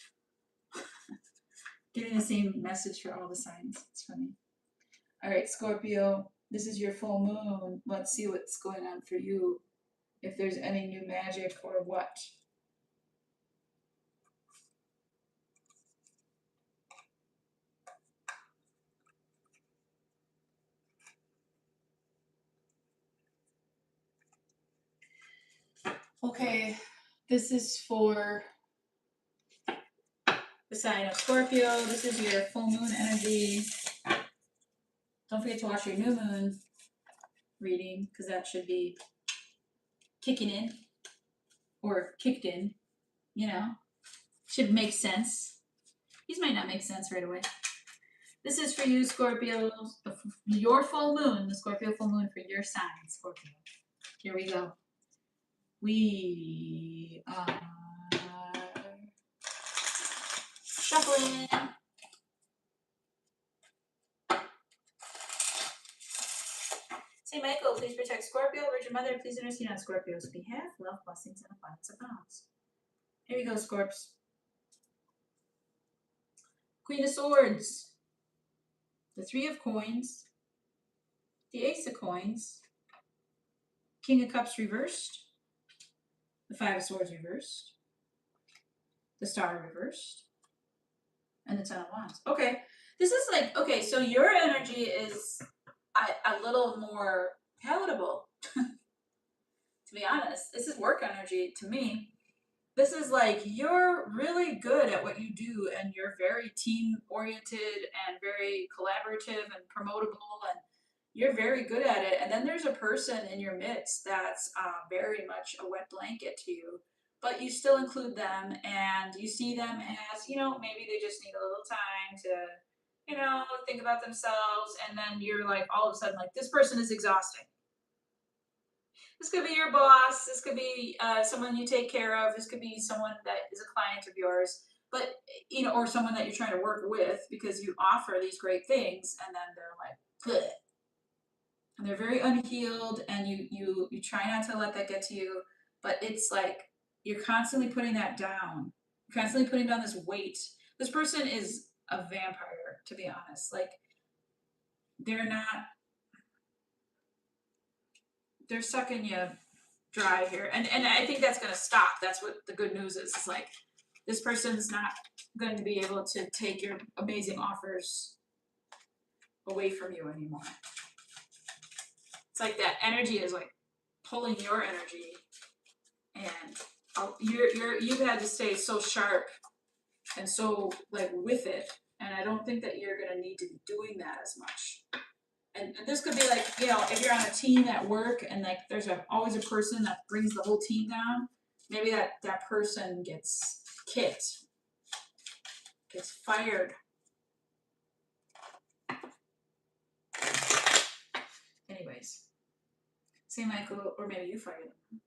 [SPEAKER 1] Getting the same message for all the signs. It's funny. All right, Scorpio, this is your full moon. Let's see what's going on for you. If there's any new magic or what. Okay, this is for the sign of Scorpio. This is your full moon energy. Don't forget to watch your new moon reading, because that should be kicking in or kicked in, you know. Should make sense. These might not make sense right away. This is for you, Scorpio. Your full moon, the Scorpio full moon for your sign, Scorpio. Here we go. We are shuffling. Saint Michael, please protect Scorpio. Virgin Mother, please intercede on Scorpio's behalf. Love, blessings, and abundance abounds. Here we go, Scorps. Queen of Swords. The Three of Coins. The Ace of Coins. King of Cups reversed. The Five of Swords reversed. The Star reversed. And the Ten of Wands. Okay. This is like, okay, so your energy is a little more palatable. To be honest, this is work energy to me. This is like you're really good at what you do and you're very team oriented and very collaborative and promotable and you're very good at it. And then there's a person in your midst that's very much a wet blanket to you, but you still include them and you see them as, you know, maybe they just need a little time to, you know, think about themselves. And then you're like, all of a sudden, like, this person is exhausting. This could be your boss. This could be someone you take care of. This could be someone that is a client of yours, but you know, or someone that you're trying to work with because you offer these great things, and then they're like, bleh. And they're very unhealed, and you try not to let that get to you, but it's like you're constantly putting that down. You're constantly putting down this weight. This person is a vampire, to be honest. Like they're not. They're sucking you dry here, and I think that's going to stop. That's what the good news is. It's like this person's not going to be able to take your amazing offers away from you anymore. It's like that energy is like pulling your energy, and you've had to stay so sharp and so like with it, and I don't think that you're going to need to be doing that as much. And this could be like, you know, if you're on a team at work and like there's always a person that brings the whole team down, maybe that person gets kicked, gets fired. Anyways, Saint Michael, or maybe you fire them.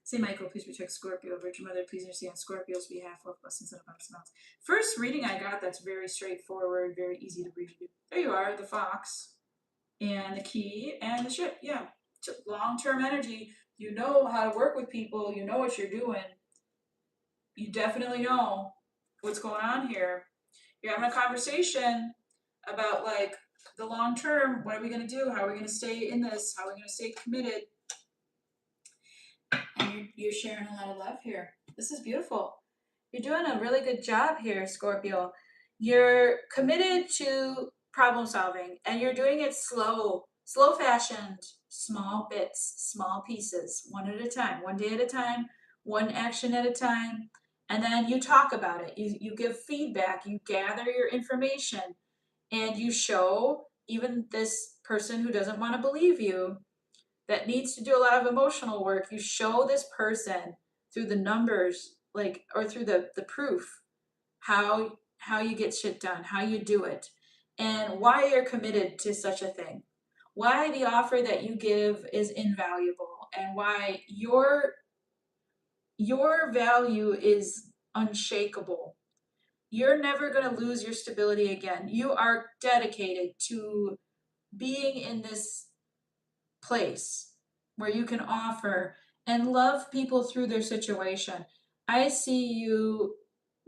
[SPEAKER 1] Saint Michael, please protect Scorpio. Virgin Mother, please intercede on Scorpio's behalf. Love, blessings, and abundance. First reading I got that's very straightforward, very easy to read. There you are, the fox. And the key and the ship. Yeah, long-term energy. You know how to work with people. You know what you're doing. You definitely know what's going on here. You're having a conversation about like the long term. What are we going to do? How are we going to stay in this? How are we going to stay committed? And you're sharing a lot of love here. This is beautiful. You're doing a really good job here, Scorpio. You're committed to problem solving and you're doing it slow fashioned, small bits, small pieces, one at a time, one day at a time, one action at a time. And then you talk about it. You give feedback, you gather your information, and you show even this person who doesn't want to believe you, that needs to do a lot of emotional work. You show this person through the numbers, like, or through the proof, how you get shit done, how you do it, and why you're committed to such a thing, why the offer that you give is invaluable, and why your value is unshakable. You're never going to lose your stability again. You are dedicated to being in this place where you can offer and love people through their situation. I see you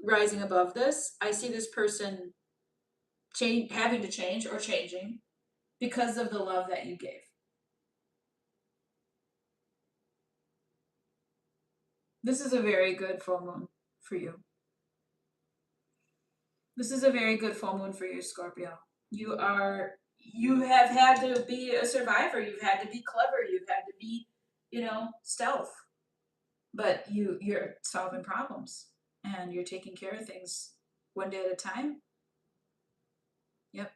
[SPEAKER 1] rising above this. I see this person having to change or changing because of the love that you gave. This is a very good full moon for you. This is a very good full moon for you, Scorpio. You have had to be a survivor. You've had to be clever. You've had to be, you know, stealth. But you're solving problems and you're taking care of things one day at a time. Yep.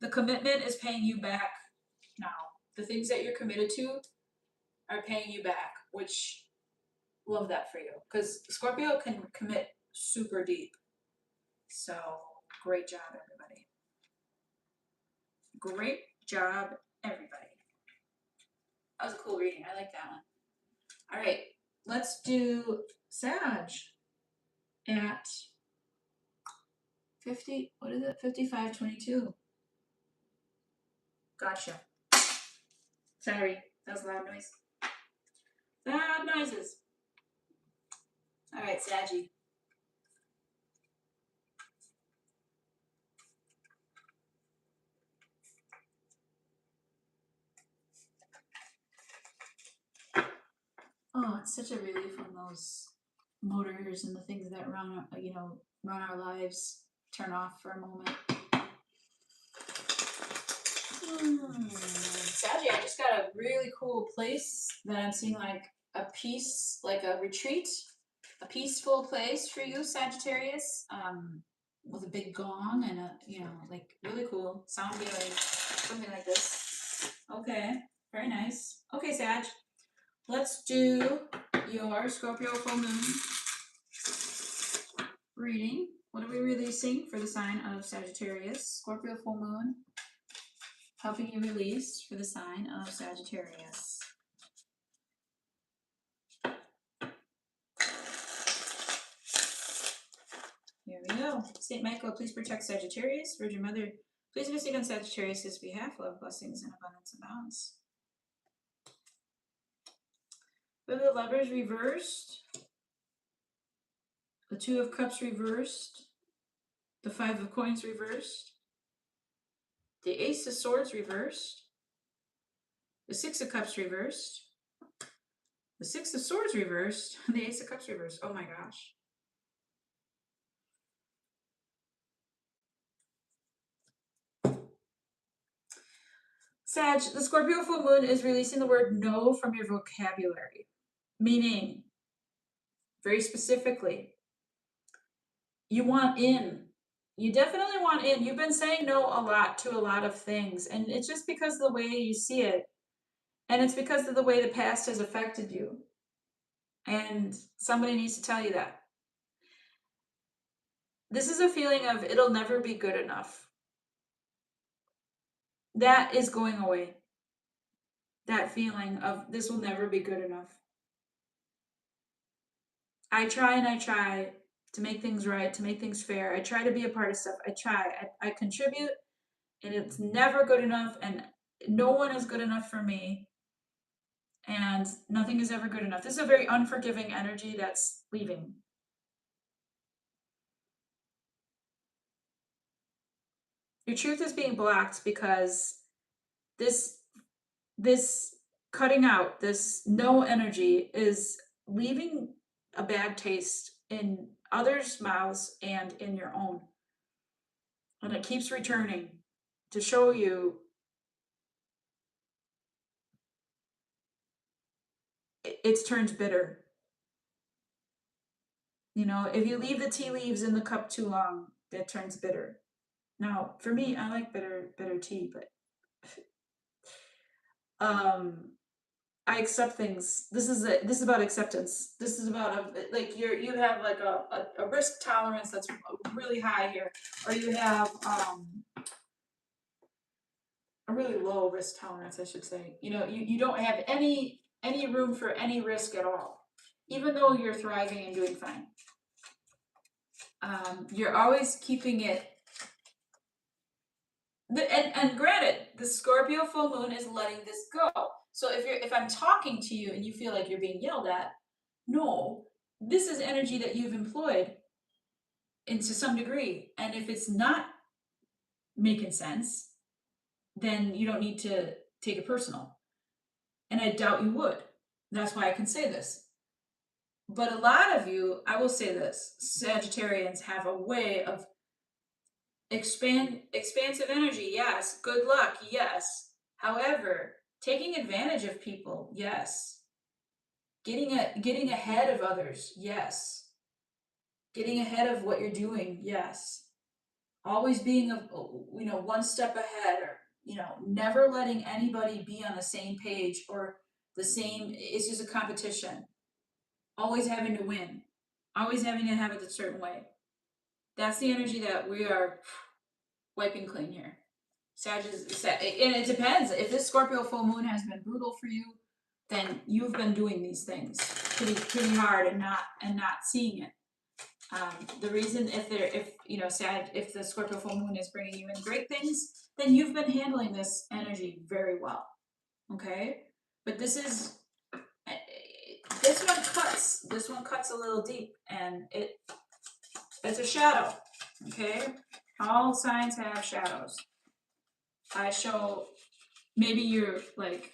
[SPEAKER 1] The commitment is paying you back now. The things that you're committed to are paying you back, which love that for you because Scorpio can commit super deep. So great job, everybody. Great job, everybody. That was a cool reading. I like that one. All right, let's do Sag at 50, what is it? 55:22. Gotcha. Sorry, that was a loud noise. Loud noises. All right, Saggy. Oh, it's such a relief when those motors and the things that run our lives turn off for a moment. Saggy, I just got a really cool place that I'm seeing like a peace, like a retreat, a peaceful place for you, Sagittarius, with a big gong and like really cool sound healing, something like this. Okay, very nice. Okay, Sag, let's do your Scorpio full moon reading. What are we releasing for the sign of Sagittarius? Scorpio full moon, helping you release for the sign of Sagittarius. Here we go. St. Michael, please protect Sagittarius. Virgin Mother, please intercede on Sagittarius' behalf. Love, blessings, and abundance and balance. With the Lovers reversed, the Two of Cups reversed, the Five of Coins reversed, the Ace of Swords reversed, the Six of Cups reversed, the Six of Swords reversed, and the Ace of Cups reversed. Oh my gosh. Sag, the Scorpio full moon is releasing the word no from your vocabulary, meaning, very specifically, you want in. You definitely want in. You've been saying no a lot to a lot of things, and it's just because of the way you see it, and it's because of the way the past has affected you. And somebody needs to tell you that. This is a feeling of it'll never be good enough. That is going away. That feeling of this will never be good enough. I try and I try to make things right, to make things fair. I try to be a part of stuff. I try. I contribute, and it's never good enough, and no one is good enough for me, and nothing is ever good enough. This is a very unforgiving energy that's leaving. Your truth is being blocked because this cutting out, this no energy is leaving a bad taste in others' mouths and in your own. And it keeps returning to show you it's turned bitter. You know, if you leave the tea leaves in the cup too long, it turns bitter. Now, for me, I like bitter tea, but I accept things. This is about acceptance. This is about like you have like a risk tolerance that's really high here, or you have a really low risk tolerance, I should say. You know, you don't have any room for any risk at all, even though you're thriving and doing fine. You're always keeping it. And granted, the Scorpio full moon is letting this go. So if I'm talking to you and you feel like you're being yelled at, no, this is energy that you've employed into some degree. And if it's not making sense, then you don't need to take it personal. And I doubt you would. That's why I can say this. But a lot of you, I will say this, Sagittarians have a way of expansive energy, yes. Good luck, yes. However, taking advantage of people, yes. Getting ahead of others, yes. Getting ahead of what you're doing, yes. Always being one step ahead, or never letting anybody be on the same page or the same. It's just a competition. Always having to win. Always having to have it a certain way. That's the energy that we are wiping clean here. And it depends. If this Scorpio full moon has been brutal for you, then you've been doing these things pretty hard and not seeing it. The reason if you know Sag, if the Scorpio full moon is bringing you in great things, then you've been handling this energy very well. Okay, but this one cuts. This one cuts a little deep, and it's a shadow. Okay, all signs have shadows. I show maybe you're like,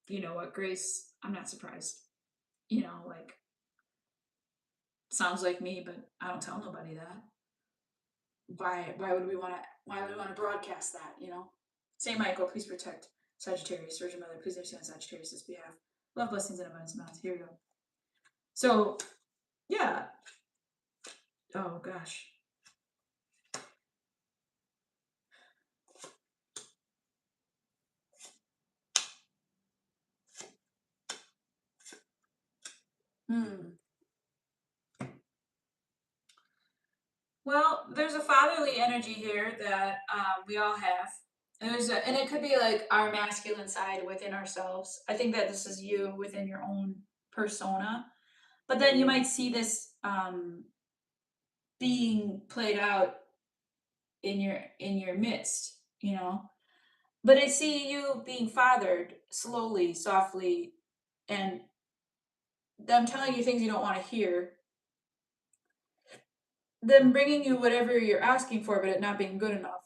[SPEAKER 1] you know what, Grace, I'm not surprised. You know, like, sounds like me, but I don't tell nobody that. Why would we want to broadcast that, you know? Saint Michael, please protect Sagittarius, Virgin Mother, please intercede on Sagittarius' behalf. Love, blessings, and abundance amounts. Here we go. So, yeah. Oh gosh. Hmm. Well, there's a fatherly energy here that we all have. And it could be like our masculine side within ourselves. I think that this is you within your own persona. But then you might see this being played out in your midst, you know. But I see you being fathered slowly, softly, and them telling you things you don't want to hear. Them bringing you whatever you're asking for, but it not being good enough.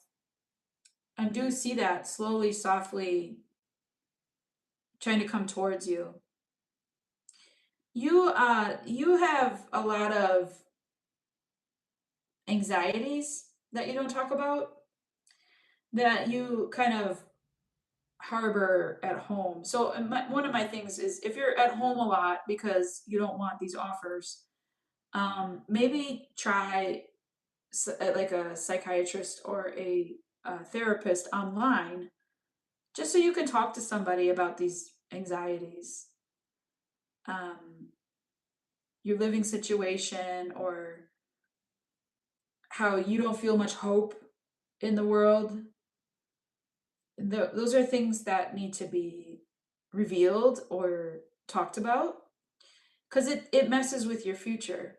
[SPEAKER 1] I do see that slowly, softly trying to come towards you. You have a lot of anxieties that you don't talk about that you kind of harbor at home. So one of my things is if you're at home a lot because you don't want these offers, maybe try like a psychiatrist or a therapist online just so you can talk to somebody about these anxieties, your living situation, or how you don't feel much hope in the world. Those are things that need to be revealed or talked about because it messes with your future.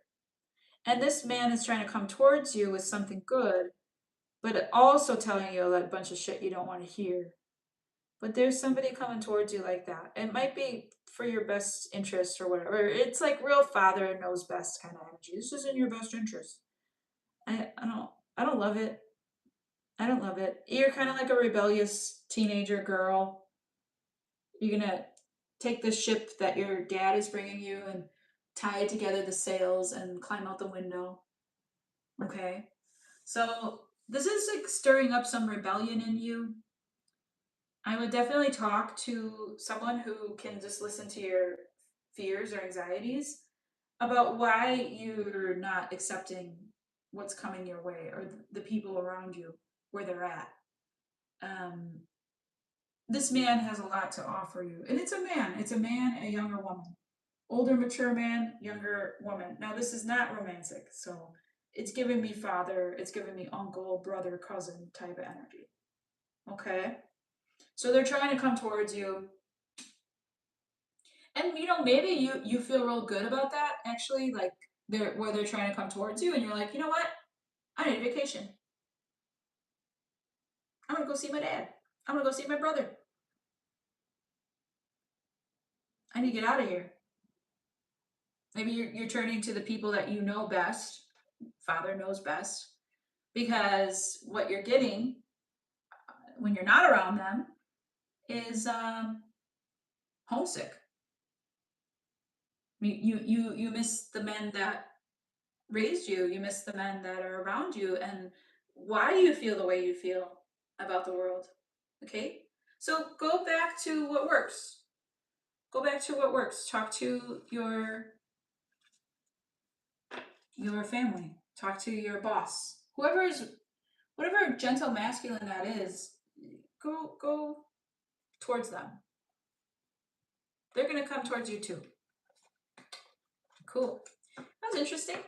[SPEAKER 1] And this man is trying to come towards you with something good, but also telling you a bunch of shit you don't want to hear. But there's somebody coming towards you like that. It might be for your best interest or whatever. It's like real father knows best kind of energy. This is in your best interest. I don't love it. I don't love it. You're kind of like a rebellious teenager girl. You're gonna take the ship that your dad is bringing you and tie together the sails and climb out the window. Okay. So this is like stirring up some rebellion in you. I would definitely talk to someone who can just listen to your fears or anxieties about why you're not accepting what's coming your way or the people around you where they're at. Um, this man has a lot to offer you, and it's a man. It's a man, a younger woman, older, mature man, younger woman. Now this is not romantic, so it's giving me father, it's giving me uncle, brother, cousin type of energy. Okay. So they're trying to come towards you. And you know, maybe you feel real good about that actually, like they're trying to come towards you and you're like, you know what? I need a vacation. I'm gonna go see my dad. I'm gonna go see my brother. I need to get out of here. Maybe you're turning to the people that you know best. Father knows best. Because what you're getting when you're not around them is homesick. You miss the men that raised you. You miss the men that are around you, and why you feel the way you feel about the world. Okay, so go back to what works. Go back to what works. Talk to your family. Talk to your boss. Whatever gentle masculine that is. Go towards them. They're gonna come towards you too. Cool. That was interesting.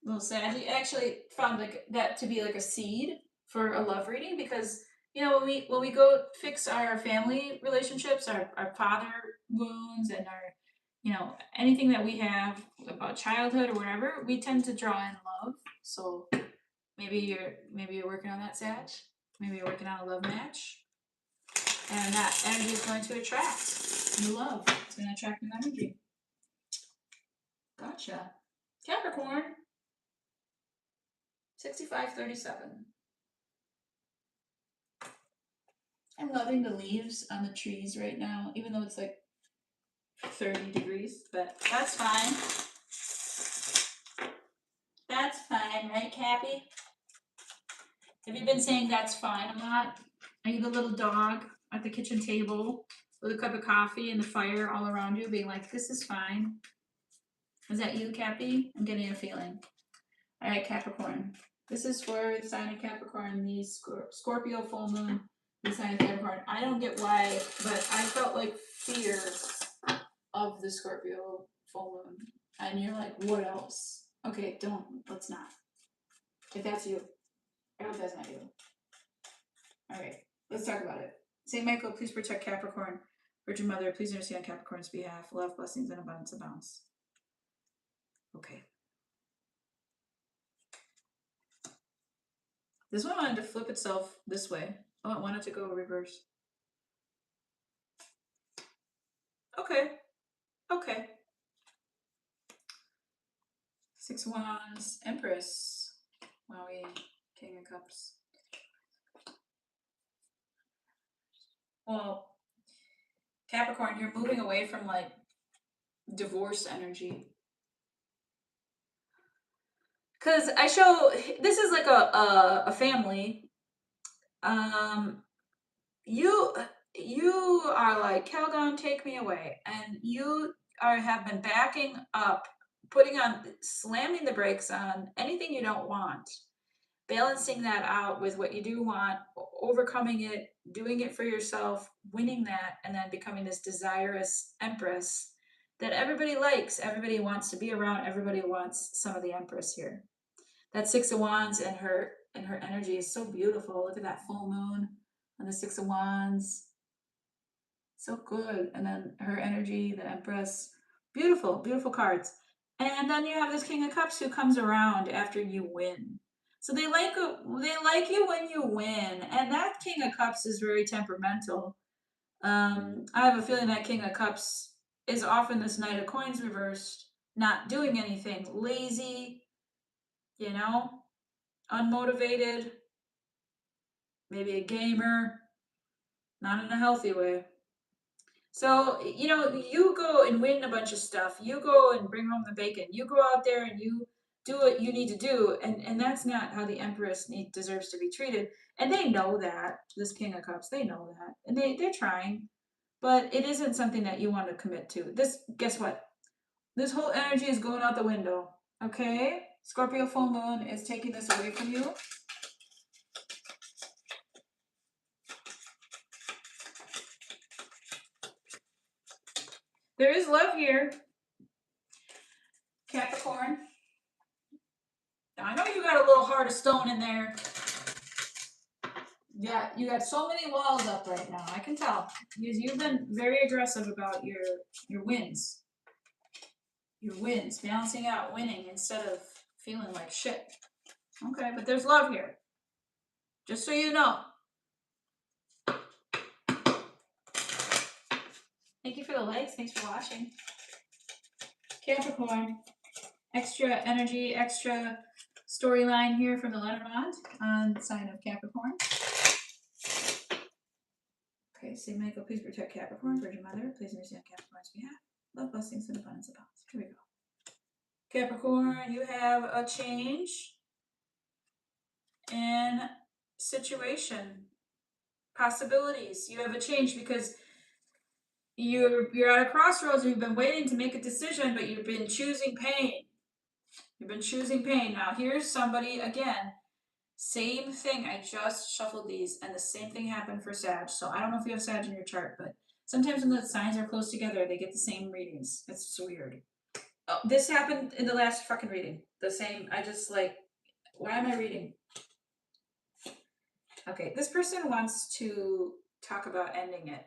[SPEAKER 1] little sad. I actually found like that to be like a seed for a love reading because you know when we go fix our family relationships, our father wounds and our you know anything that we have about childhood or whatever, we tend to draw in love. So maybe you're working on that, Sag. Maybe you're working on a love match, and that energy is going to attract new love. It's going to attract new energy. Gotcha. Capricorn, 6537. I'm loving the leaves on the trees right now, even though it's like 30 degrees, but that's fine. That's fine, right, Cappy? Have you been saying that's fine a lot? Are you the little dog at the kitchen table with a cup of coffee and the fire all around you, being like, this is fine? Is that you, Cappy? I'm getting a feeling. All right, Capricorn. This is for the sign of Capricorn, the Scorpio full moon, the sign of Capricorn. I don't get why, but I felt like fear of the Scorpio full moon. And you're like, what else? Okay, let's not. If that's you, I hope that's not you. All right, let's talk about it. Saint Michael, please protect Capricorn. Virgin Mother, please intercede on Capricorn's behalf. Love, blessings, and abundance abounds. Okay. This one wanted to flip itself this way. Oh, it wanted to go reverse. Okay. Okay. Six of Wands, Empress. Wowie, King of Cups. Well, Capricorn, you're moving away from like divorce energy. Cause I show this is like a family. You are like Calgon, take me away, and you have been backing up, putting on, slamming the brakes on anything you don't want, balancing that out with what you do want, overcoming it, doing it for yourself, winning that, and then becoming this desirous empress that everybody likes, everybody wants to be around, everybody wants some of the empress here. That Six of Wands and her energy is so beautiful. Look at that full moon on the Six of Wands. So good. And then her energy, the Empress. Beautiful, beautiful cards. And then you have this King of Cups who comes around after you win. So they like you when you win. And that King of Cups is very temperamental. I have a feeling that King of Cups is often this Knight of Coins reversed, not doing anything, lazy, you know, unmotivated, maybe a gamer, not in a healthy way. So, you know, you go and win a bunch of stuff. You go and bring home the bacon. You go out there and you do what you need to do. And that's not how the Empress deserves to be treated. And they know that, this King of Cups, they know that. And they're trying. But it isn't something that you want to commit to. Guess what? This whole energy is going out the window. Okay? Scorpio full moon is taking this away from you. There is love here. Capricorn. I know you got a little heart of stone in there. Yeah, you got so many walls up right now. I can tell. You've been very aggressive about your wins. Your wins, balancing out winning instead of feeling like shit. Okay, but there's love here. Just so you know. Thank you for the likes. Thanks for watching. Capricorn. Extra energy, extra storyline here from the Lenormand on the sign of Capricorn. Okay, Saint Michael, please protect Capricorn. Virgin Mother, please mercy on Capricorn's behalf. Love, blessings, and abundance abounds. Here we go. Capricorn, you have a change in situation, possibilities. You have a change because you're at a crossroads. You've been waiting to make a decision, but you've been choosing pain. You've been choosing pain. Now here's somebody again. Same thing. I just shuffled these, and the same thing happened for Sag. So I don't know if you have Sag in your chart, but sometimes when the signs are close together, they get the same readings. It's just weird. Oh, this happened in the last fucking reading. the same. I just like, why am I reading? Okay, this person wants to talk about ending it.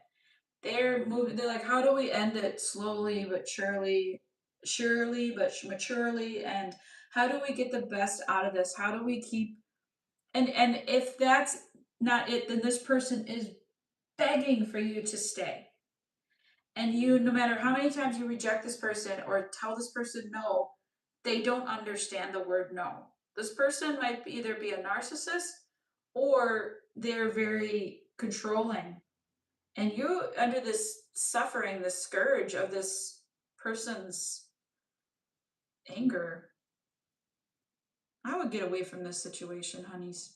[SPEAKER 1] They're moving, they're like, how do we end it slowly but surely, surely but maturely? And how do we get the best out of this? How do we keep, and if that's not it, then this person is begging for you to stay. And you, no matter how many times you reject this person or tell this person no, they don't understand the word no. This person might either be a narcissist or they're very controlling. And you, under this suffering, this scourge of this person's anger, I would get away from this situation, honeys.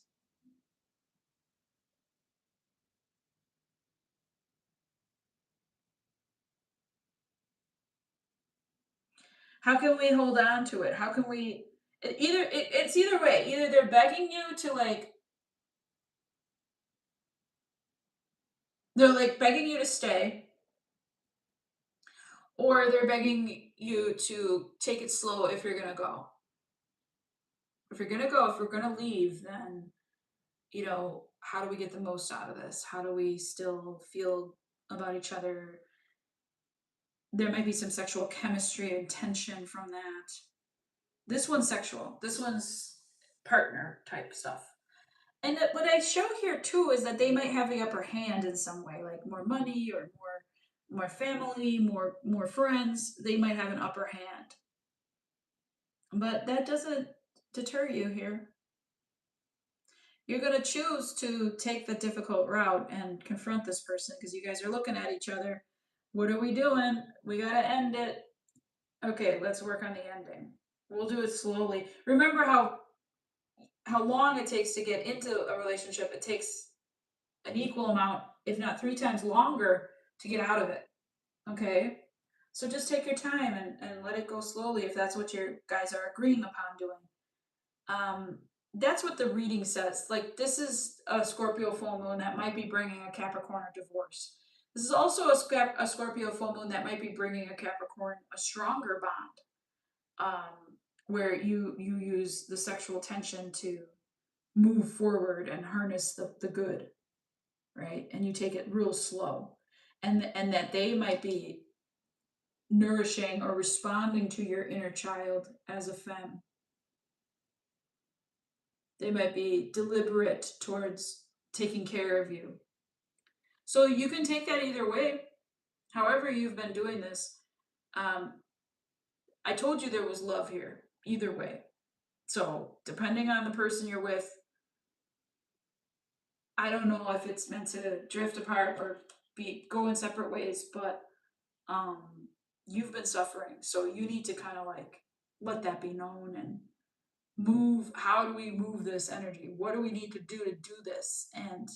[SPEAKER 1] How can we hold on to it? How can we? It's either way. Either they're begging you to like, they're like begging you to stay, or they're begging you to take it slow if you're gonna go. If you're gonna go, if we're gonna leave, then how do we get the most out of this? How do we still feel about each other? There might be some sexual chemistry and tension from that. This one's sexual. This one's partner type stuff. And what I show here too is that they might have the upper hand in some way, like more money or more family, more friends. They might have an upper hand. But that doesn't deter you here. You're going to choose to take the difficult route and confront this person because you guys are looking at each other. What are we doing? We got to end it. Okay, let's work on the ending. We'll do it slowly. Remember how long it takes to get into a relationship. It takes an equal amount, if not 3 times longer, to get out of it. Okay? So just take your time and let it go slowly if that's what your guys are agreeing upon doing. Um, that's what the reading says. Like, this is a Scorpio full moon that might be bringing a Capricorn divorce. This is also a Scorpio full moon that might be bringing a Capricorn a stronger bond, where you use the sexual tension to move forward and harness the good, right? And you take it real slow, and that they might be nourishing or responding to your inner child as a femme. They might be deliberate towards taking care of you. So you can take that either way. However, you've been doing this. Um, I told you there was love here, either way. So, depending on the person you're with, I don't know if it's meant to drift apart or go in separate ways, but um, you've been suffering. So, you need to kind of like let that be known and move. How do we move this energy? What do we need to do this? And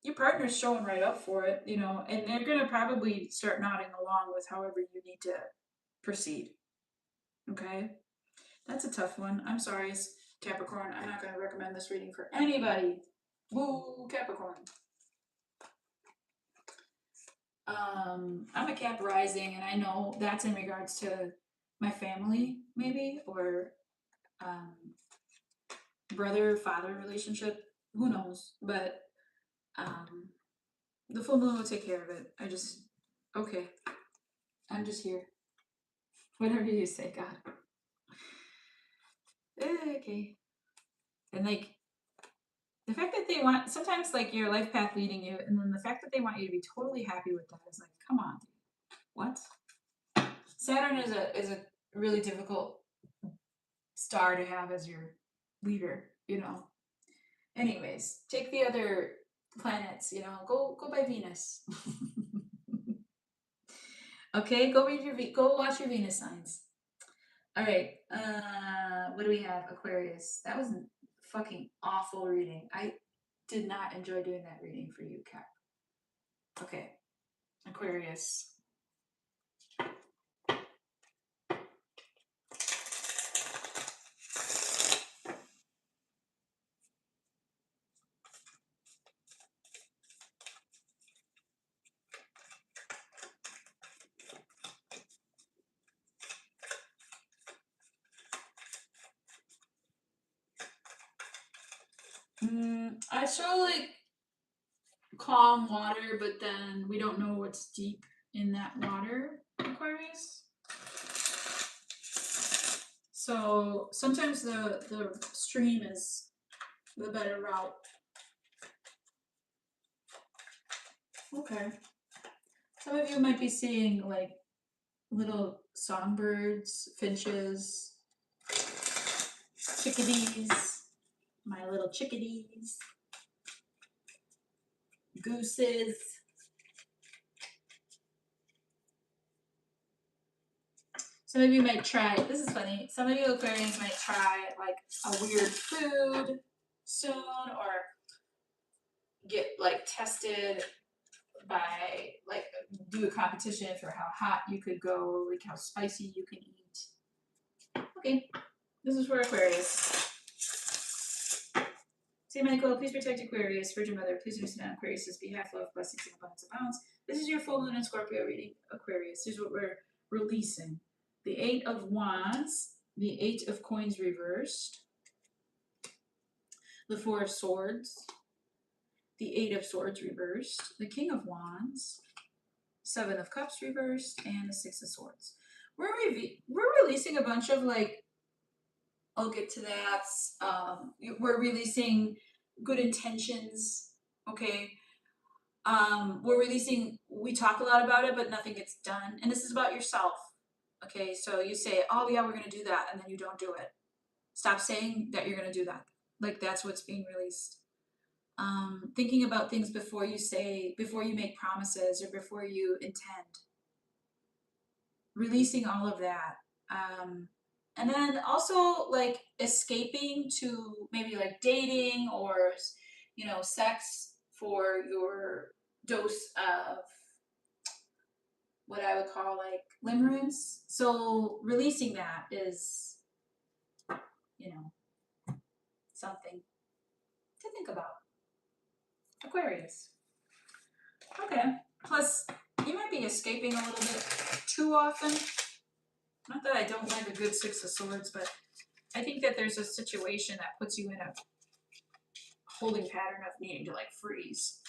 [SPEAKER 1] your partner's showing right up for it, and they're going to probably start nodding along with however you need to proceed. Okay? That's a tough one. I'm sorry, Capricorn. I'm not going to recommend this reading for anybody. Woo, Capricorn. I'm a Cap rising, and I know that's in regards to my family, maybe, or um, brother father relationship. Who knows? But um, the full moon will take care of it. Okay. I'm just here. Whatever you say, God. Okay. And like the fact that they want sometimes like your life path leading you, and then the fact that they want you to be totally happy with that is like, come on, what? Saturn is a really difficult star to have as your leader. Anyways, take the other planets, go by Venus. Okay, go watch your Venus signs. All right. What do we have? Aquarius. That was a fucking awful reading. I did not enjoy doing that reading for you, Cap. Okay. Aquarius.
[SPEAKER 2] I saw like calm water, but then we don't know what's deep in that water, Aquarius. So sometimes the stream is the better route. Okay. Some of you might be seeing like little songbirds, finches, chickadees, my little chickadees, gooses. Some of you might try, this is funny, some of you Aquarians might try like a weird food soon or get like tested by like do a competition for how hot you could go, like how spicy you can eat. Okay, this is for Aquarius. Say Michael, please protect Aquarius. Virgin Mother, please understand Aquarius' behalf, love, blessings, and abundance of balance. This is your full moon in Scorpio reading, Aquarius. Here's what we're releasing. The Eight of Wands, the Eight of Coins reversed, the Four of Swords, the Eight of Swords reversed, the King of Wands, Seven of Cups reversed, and the Six of Swords. We're releasing a bunch of like, I'll get to that. We're releasing good intentions. Okay. We're releasing. We talk a lot about it, but nothing gets done. And this is about yourself. Okay. So you say, "Oh yeah, we're gonna do that," and then you don't do it. Stop saying that you're gonna do that. Like that's what's being released. Thinking about things before you say, before you make promises, or before you intend. Releasing all of that. And then also like escaping to maybe like dating or sex for your dose of what I would call like limerence. So releasing that is you know something to think about. Aquarius. Okay. Plus you might be escaping a little bit too often. Not that I don't like a good Six of Swords, but I think that there's a situation that puts you in a holding pattern of needing to like freeze.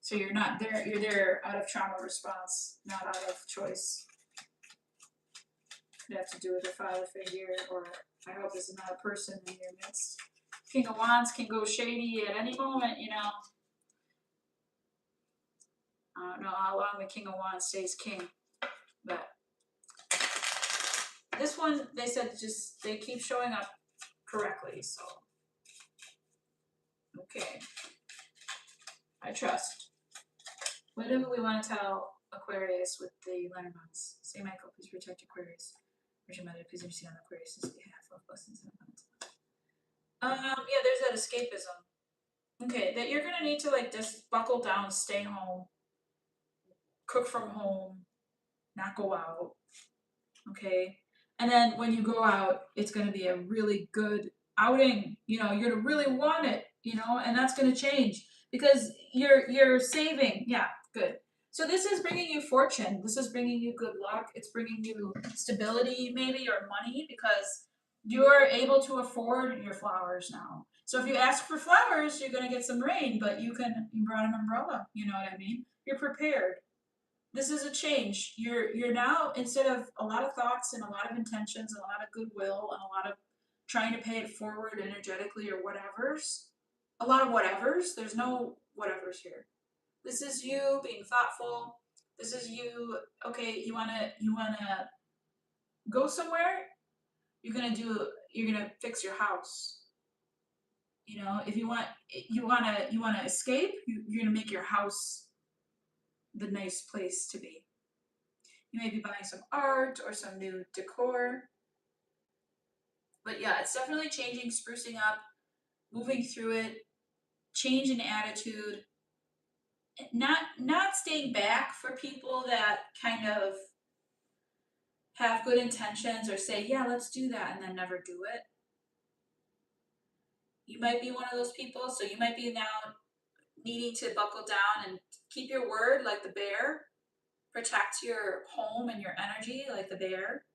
[SPEAKER 2] So you're not there, you're there out of trauma response, not out of choice. Could have to do with a father figure, or I hope this is not a person in your midst. King of Wands can go shady at any moment, I don't know how long the King of Wands stays king, but this one, they said just, they keep showing up correctly, so. Okay. I trust. What do we want to tell Aquarius with the Lenormands? Say, Michael, please protect Aquarius. Virgin Mother, please intercede on Aquarius' behalf of blessings and abundance. Yeah, there's that escapism. Okay, that you're gonna need to like just buckle down, stay home, cook from home, not go out. Okay, and then when you go out, it's gonna be a really good outing. You're gonna really want it. And that's gonna change because you're saving. Yeah, good. So this is bringing you fortune. This is bringing you good luck. It's bringing you stability, maybe, or money because you're able to afford your flowers now. So if you ask for flowers, you're gonna get some rain, but you brought an umbrella. You know what I mean? You're prepared. This is a change. You're now, instead of a lot of thoughts and a lot of intentions and a lot of goodwill and a lot of trying to pay it forward energetically or whatevers, a lot of whatevers. There's no whatevers here. This is you being thoughtful. This is you. Okay, you wanna go somewhere. You're gonna fix your house. If you wanna escape, you're gonna make your house the nice place to be. You may be buying some art or some new decor. But yeah, it's definitely changing, sprucing up, moving through it, change in attitude, not staying back for people that kind of have good intentions or say, yeah, let's do that, and then never do it. You might be one of those people, so you might be now needing to buckle down and keep your word like the bear, protect your home and your energy like the bear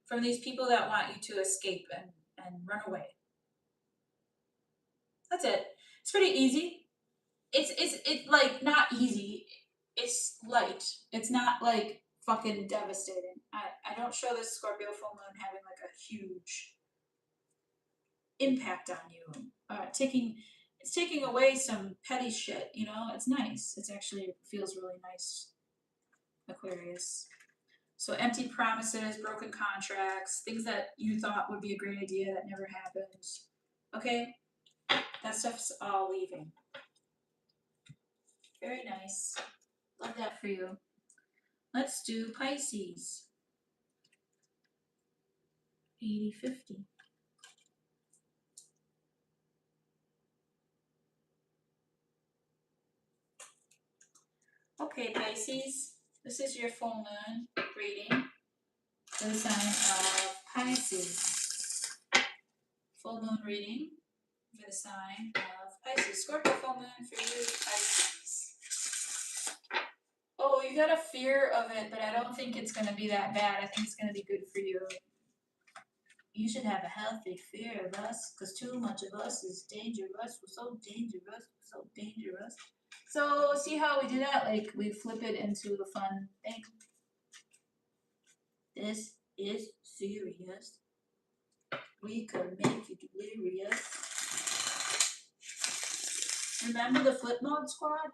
[SPEAKER 2] from these people that want you to escape and run away. That's it. It's pretty easy. It's like not easy. It's light. It's not like fucking devastating. I don't show this Scorpio full moon having like a huge impact on you. It's taking away some petty shit, you know? It's nice. It's actually feels really nice, Aquarius. So empty promises, broken contracts, things that you thought would be a great idea that never happened. Okay? That stuff's all leaving. Very nice. Love that for you. Let's do Pisces. 80-50. Okay, Pisces. This is your full moon reading for the sign of Pisces. Full moon reading for the sign of Pisces. Scorpio full moon for you, Pisces. Oh, you got a fear of it, but I don't think it's going to be that bad. I think it's going to be good for you. You should have a healthy fear of us, because too much of us is dangerous. We're so dangerous. We're so dangerous. So see how we do that? Like we flip it into the fun thing. This is serious. We could make you delirious. Remember the flip mode squad?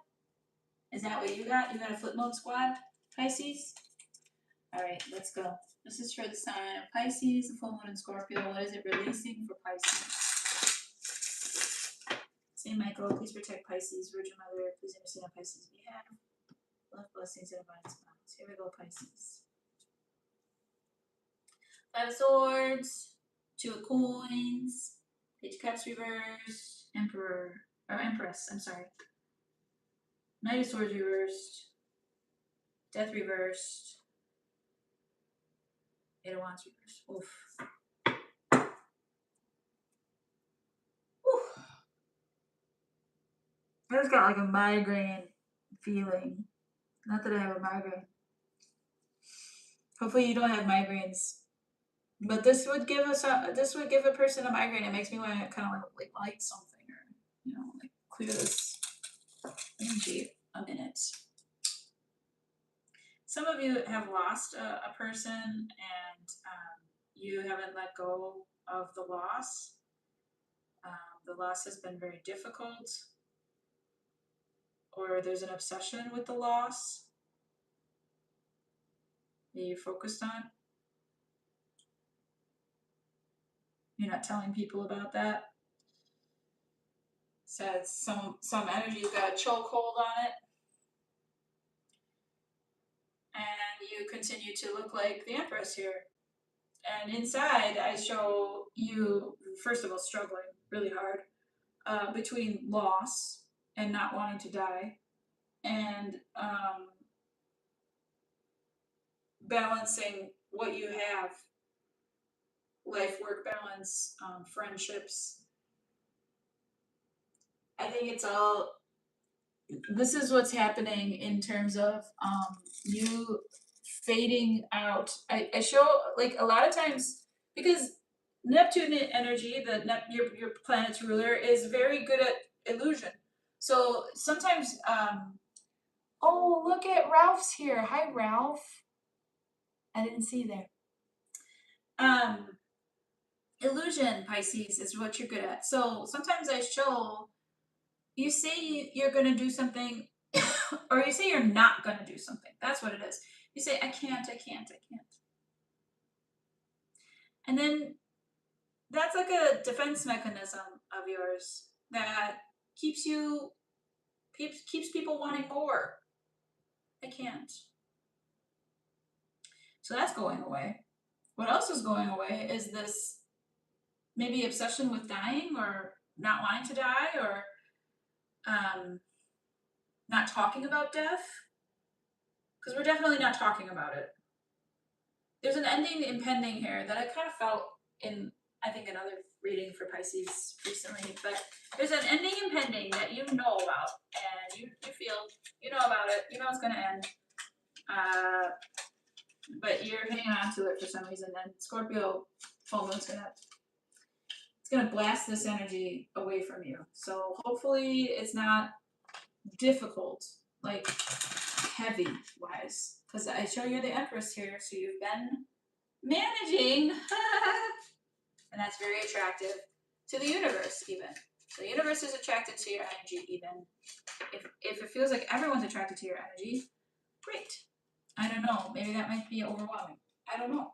[SPEAKER 2] Is that what you got? You got a flip mode squad, Pisces? Alright, let's go. This is for the sign of Pisces, the full moon in Scorpio. What is it releasing for Pisces? Saint Michael, please protect Pisces. Virgin Mother, please intercede on Pisces' behalf. Love, blessings, and abundance. Here we go, Pisces. 5 of Swords, 2 of Coins, Page of Cups reversed, Emperor, or Empress, I'm sorry. Knight of Swords reversed, Death reversed, 8 of Wands reversed. Oof. Oof. I just got like a migraine feeling. Not that I have a migraine. Hopefully you don't have migraines. But this would give a person a migraine. It makes me want to kind of like light something or like clear this energy a minute. Some of you have lost a person and you haven't let go of the loss. The loss has been very difficult, or there's an obsession with the loss that you're focused on. You're not telling people about that. Says some energy's got a chokehold on it. And you continue to look like the Empress here. And inside, I show you, first of all, struggling really hard between loss and not wanting to die, and balancing what you have, life-work balance, friendships. I think it's all, this is what's happening in terms of you fading out. I show like a lot of times, because Neptune energy, your planet's ruler, is very good at illusion. So sometimes, oh, look at Ralph's here. Hi, Ralph. I didn't see you there. Illusion, Pisces, is what you're good at. So sometimes I show, you say you're going to do something, or you say you're not going to do something. That's what it is. You say, I can't. And then that's like a defense mechanism of yours that keeps people wanting more. I can't. So that's going away. What else is going away is this maybe obsession with dying, or not wanting to die, or not talking about death. Because we're definitely not talking about it. There's an ending impending here that I kind of felt in, I think, another reading for Pisces recently, but there's an ending impending that you know about, and you feel, you know about it, you know it's going to end, but you're hanging on to it for some reason. And Scorpio full moon's going to It's gonna blast this energy away from you. So hopefully it's not difficult, like heavy wise. Because I show you the Empress here, so you've been managing. And that's very attractive to the universe, even. The universe is attracted to your energy, even. If it feels like everyone's attracted to your energy, great. I don't know. Maybe that might be overwhelming. I don't know.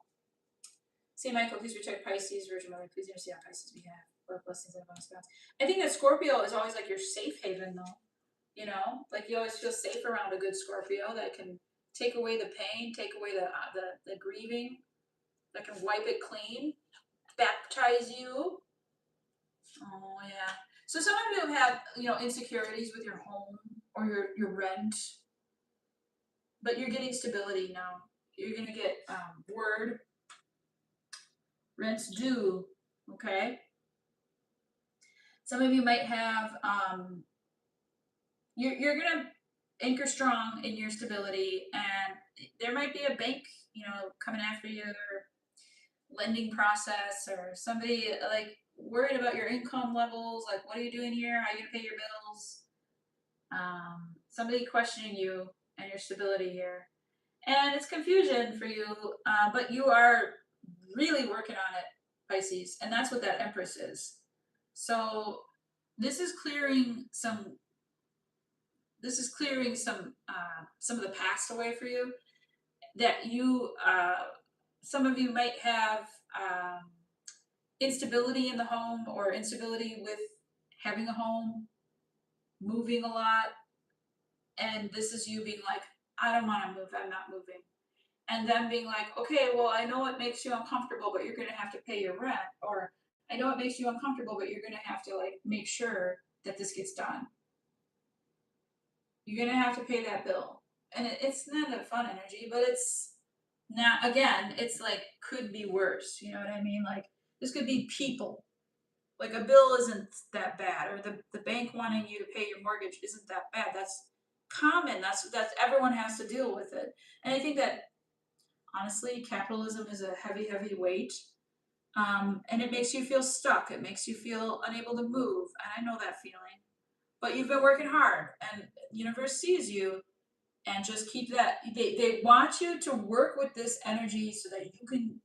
[SPEAKER 2] St. Michael, please protect Pisces, Virgin Mother, please intercede on Pisces behalf. Love, blessings, and abundance. I think that Scorpio is always like your safe haven, though. You know, like you always feel safe around a good Scorpio that can take away the pain, take away the grieving, that can wipe it clean, baptize you. Oh yeah. So some of you have, insecurities with your home or your rent, but you're getting stability now. You're gonna get word, rent's due. Okay. Some of you might have you're gonna anchor strong in your stability, and there might be a bank, coming after you, or lending process, or somebody like worried about your income levels, like what are you doing here? How are you gonna pay your bills? Somebody questioning you and your stability here. And it's confusion for you, but you are really working on it, Pisces, and that's what that Empress is. So this is clearing some. This is clearing some of the past away for you. That you, some of you might have instability in the home, or instability with having a home, moving a lot, and this is you being like, I don't want to move, I'm not moving. And then being like, okay, well, I know it makes you uncomfortable, but you're going to have to pay your rent. Or I know it makes you uncomfortable, but you're going to have to like make sure that this gets done. You're going to have to pay that bill. And it's not a fun energy, but it's not, again, it's like could be worse. You know what I mean? Like this could be people. Like a bill isn't that bad, or the bank wanting you to pay your mortgage isn't that bad. That's common. That's everyone has to deal with it. And I think that honestly, capitalism is a heavy, heavy weight. And it makes you feel stuck. It makes you feel unable to move. And I know that feeling. But you've been working hard, and the universe sees you, and just keep that. They want you to work with this energy so that you can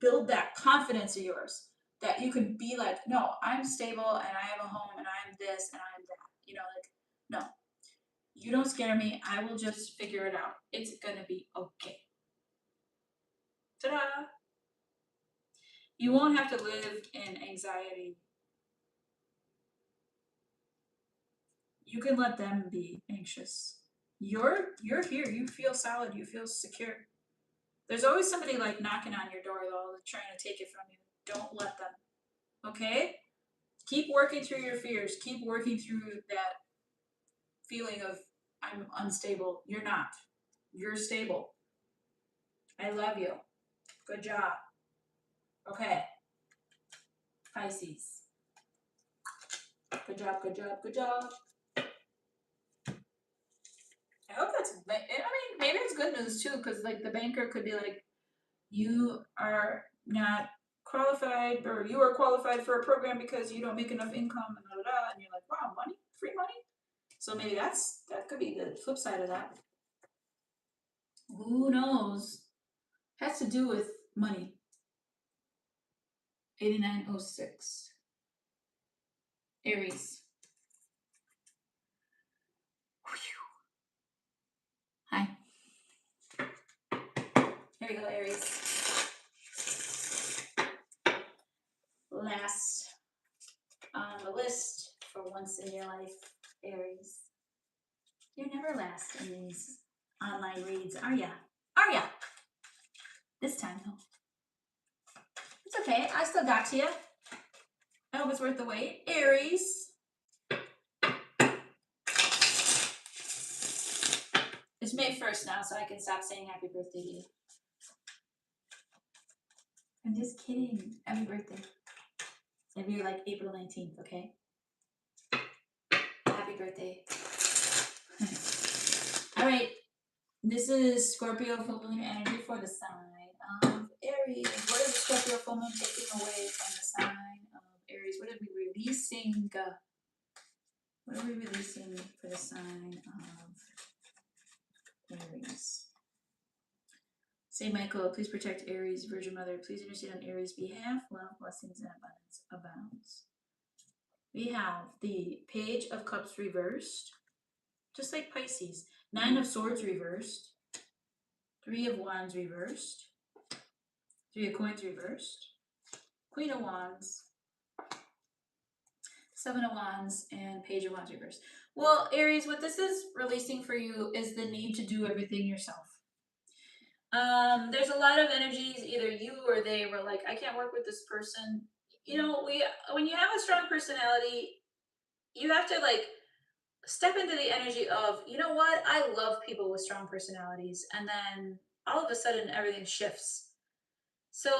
[SPEAKER 2] build that confidence of yours. That you can be like, no, I'm stable, and I have a home, and I'm this, and I'm that. No, you don't scare me. I will just figure it out. It's gonna be okay. Ta-da! You won't have to live in anxiety. You can let them be anxious. You're here. You feel solid. You feel secure. There's always somebody like knocking on your door though, trying to take it from you. Don't let them. Okay? Keep working through your fears. Keep working through that feeling of I'm unstable. You're not. You're stable. I love you. Good job. Okay. Pisces. Good job, good job, good job. I hope that's, I mean, maybe it's good news too, because like the banker could be like, you are not qualified, or you are qualified for a program because you don't make enough income, and da da da. And you're like, wow, money, free money. So maybe that could be the flip side of that. Who knows? Has to do with money. 8906. Aries. Hi. Here we go, Aries. Last on the list for once in your life, Aries. You're never last in these online reads, are ya? Are ya? This time, though. It's okay. I still got to you. I hope it's worth the wait. Aries. It's May 1st now, so I can stop saying happy birthday to you. I'm just kidding. Happy birthday. Maybe you're like April 19th, okay? Happy birthday. All right. This is Scorpio full moon energy for the sign of Aries. What is the Scorpio full moon taking away from the sign Aries? What are we releasing? What are we releasing for the sign of Aries? Saint Michael, please protect Aries. Virgin Mother, please intercede on Aries' behalf. Love, blessings, and abundance abounds. We have the Page of Cups reversed, just like Pisces. Nine of Swords reversed. Three of Wands reversed. Three of Coins reversed. Queen of Wands. Seven of Wands and Page of Wands reversed. Well, Aries, what this is releasing for you is the need to do everything yourself. There's a lot of energies, either you or they were like, I can't work with this person. You know, when you have a strong personality, you have to like step into the energy of, you know what, I love people with strong personalities, and then all of a sudden everything shifts. So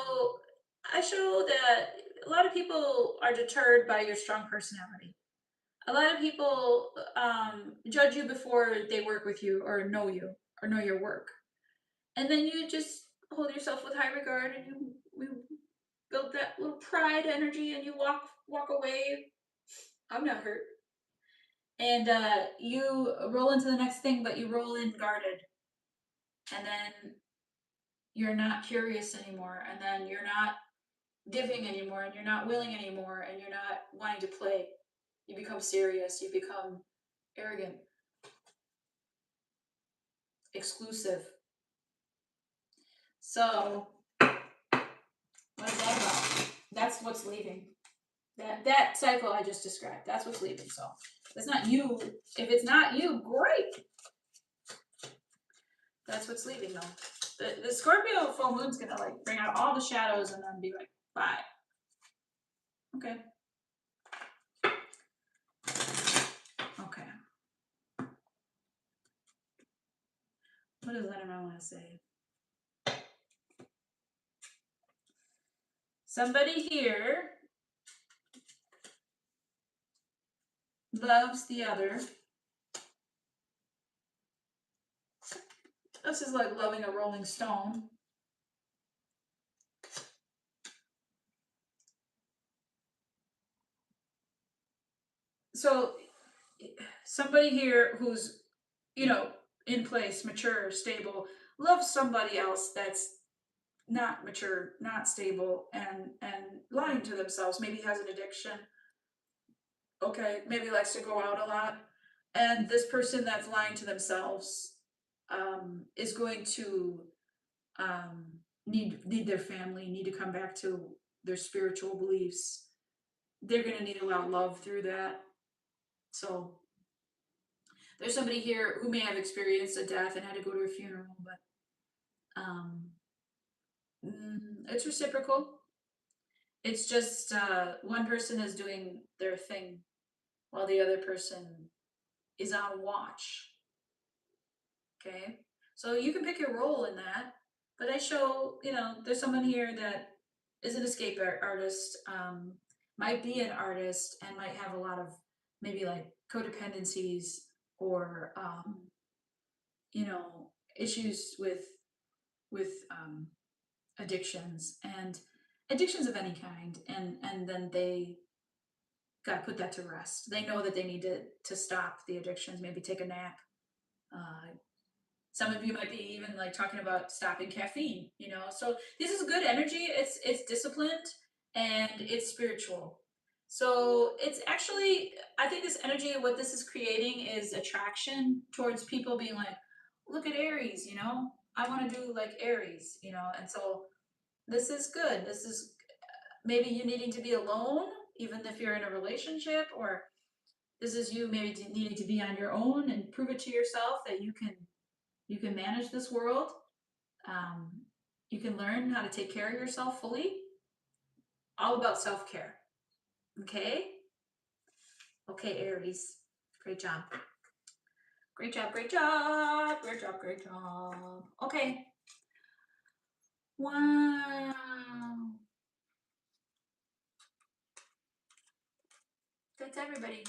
[SPEAKER 2] I show that a lot of people are deterred by your strong personality. A lot of people judge you before they work with you or know your work, and then you just hold yourself with high regard, and you build that little pride energy, and you walk away. I'm not hurt, and you roll into the next thing, but you roll in guarded, and then you're not curious anymore, and then you're not giving anymore, and you're not willing anymore, and you're not wanting to play. You become serious, you become arrogant, exclusive. So what is that about? That's what's leaving. That cycle I just described, that's what's leaving. So it's not you. If it's not you, great. That's what's leaving though. The Scorpio full moon's gonna like bring out all the shadows and then be like, bye. Okay. Okay. What does Letterman want to say? Somebody here loves the other. This is like loving a rolling stone. So somebody here who's, in place, mature, stable, loves somebody else that's not mature, not stable, and lying to themselves. Maybe has an addiction. Okay, maybe likes to go out a lot. And this person that's lying to themselves is going to need their family, need to come back to their spiritual beliefs. They're going to need a lot of love through that. So there's somebody here who may have experienced a death and had to go to a funeral, but it's reciprocal. It's just one person is doing their thing while the other person is on watch. Okay, so you can pick your role in that, but I show, there's someone here that is an escape artist, might be an artist, and might have a lot of maybe like codependencies or issues with addictions and addictions of any kind, and then they got to put that to rest. They know that they need to stop the addictions, maybe take a nap. Some of you might be even like talking about stopping caffeine, so this is good energy. It's disciplined and it's spiritual. So it's actually, I think this energy, what this is creating is attraction towards people being like, look at Aries, I want to do like Aries, and so this is good. This is maybe you needing to be alone, even if you're in a relationship, or this is you maybe needing to be on your own and prove it to yourself that you can manage this world. You can learn how to take care of yourself fully. All about self-care. Okay? Okay, Aries. Great job. Great job, great job. Great job, great job. Okay. Wow. That's everybody.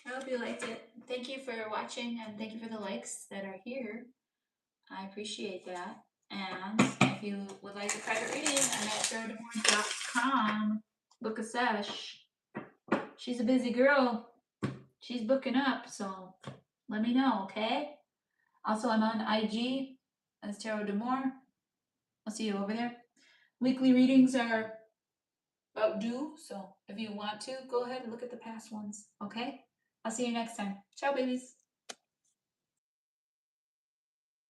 [SPEAKER 2] I hope you liked it. Thank you for watching, and thank you for the likes that are here. I appreciate that. And if
[SPEAKER 1] if you would like a private reading, I'm at tarotdemore.com. Book a sesh. She's a busy girl. She's booking up, so let me know, okay? Also, I'm on IG as Tarot Demore. I'll see you over there. Weekly readings are about due, so if you want to, go ahead and look at the past ones, okay? I'll see you next time. Ciao, babies.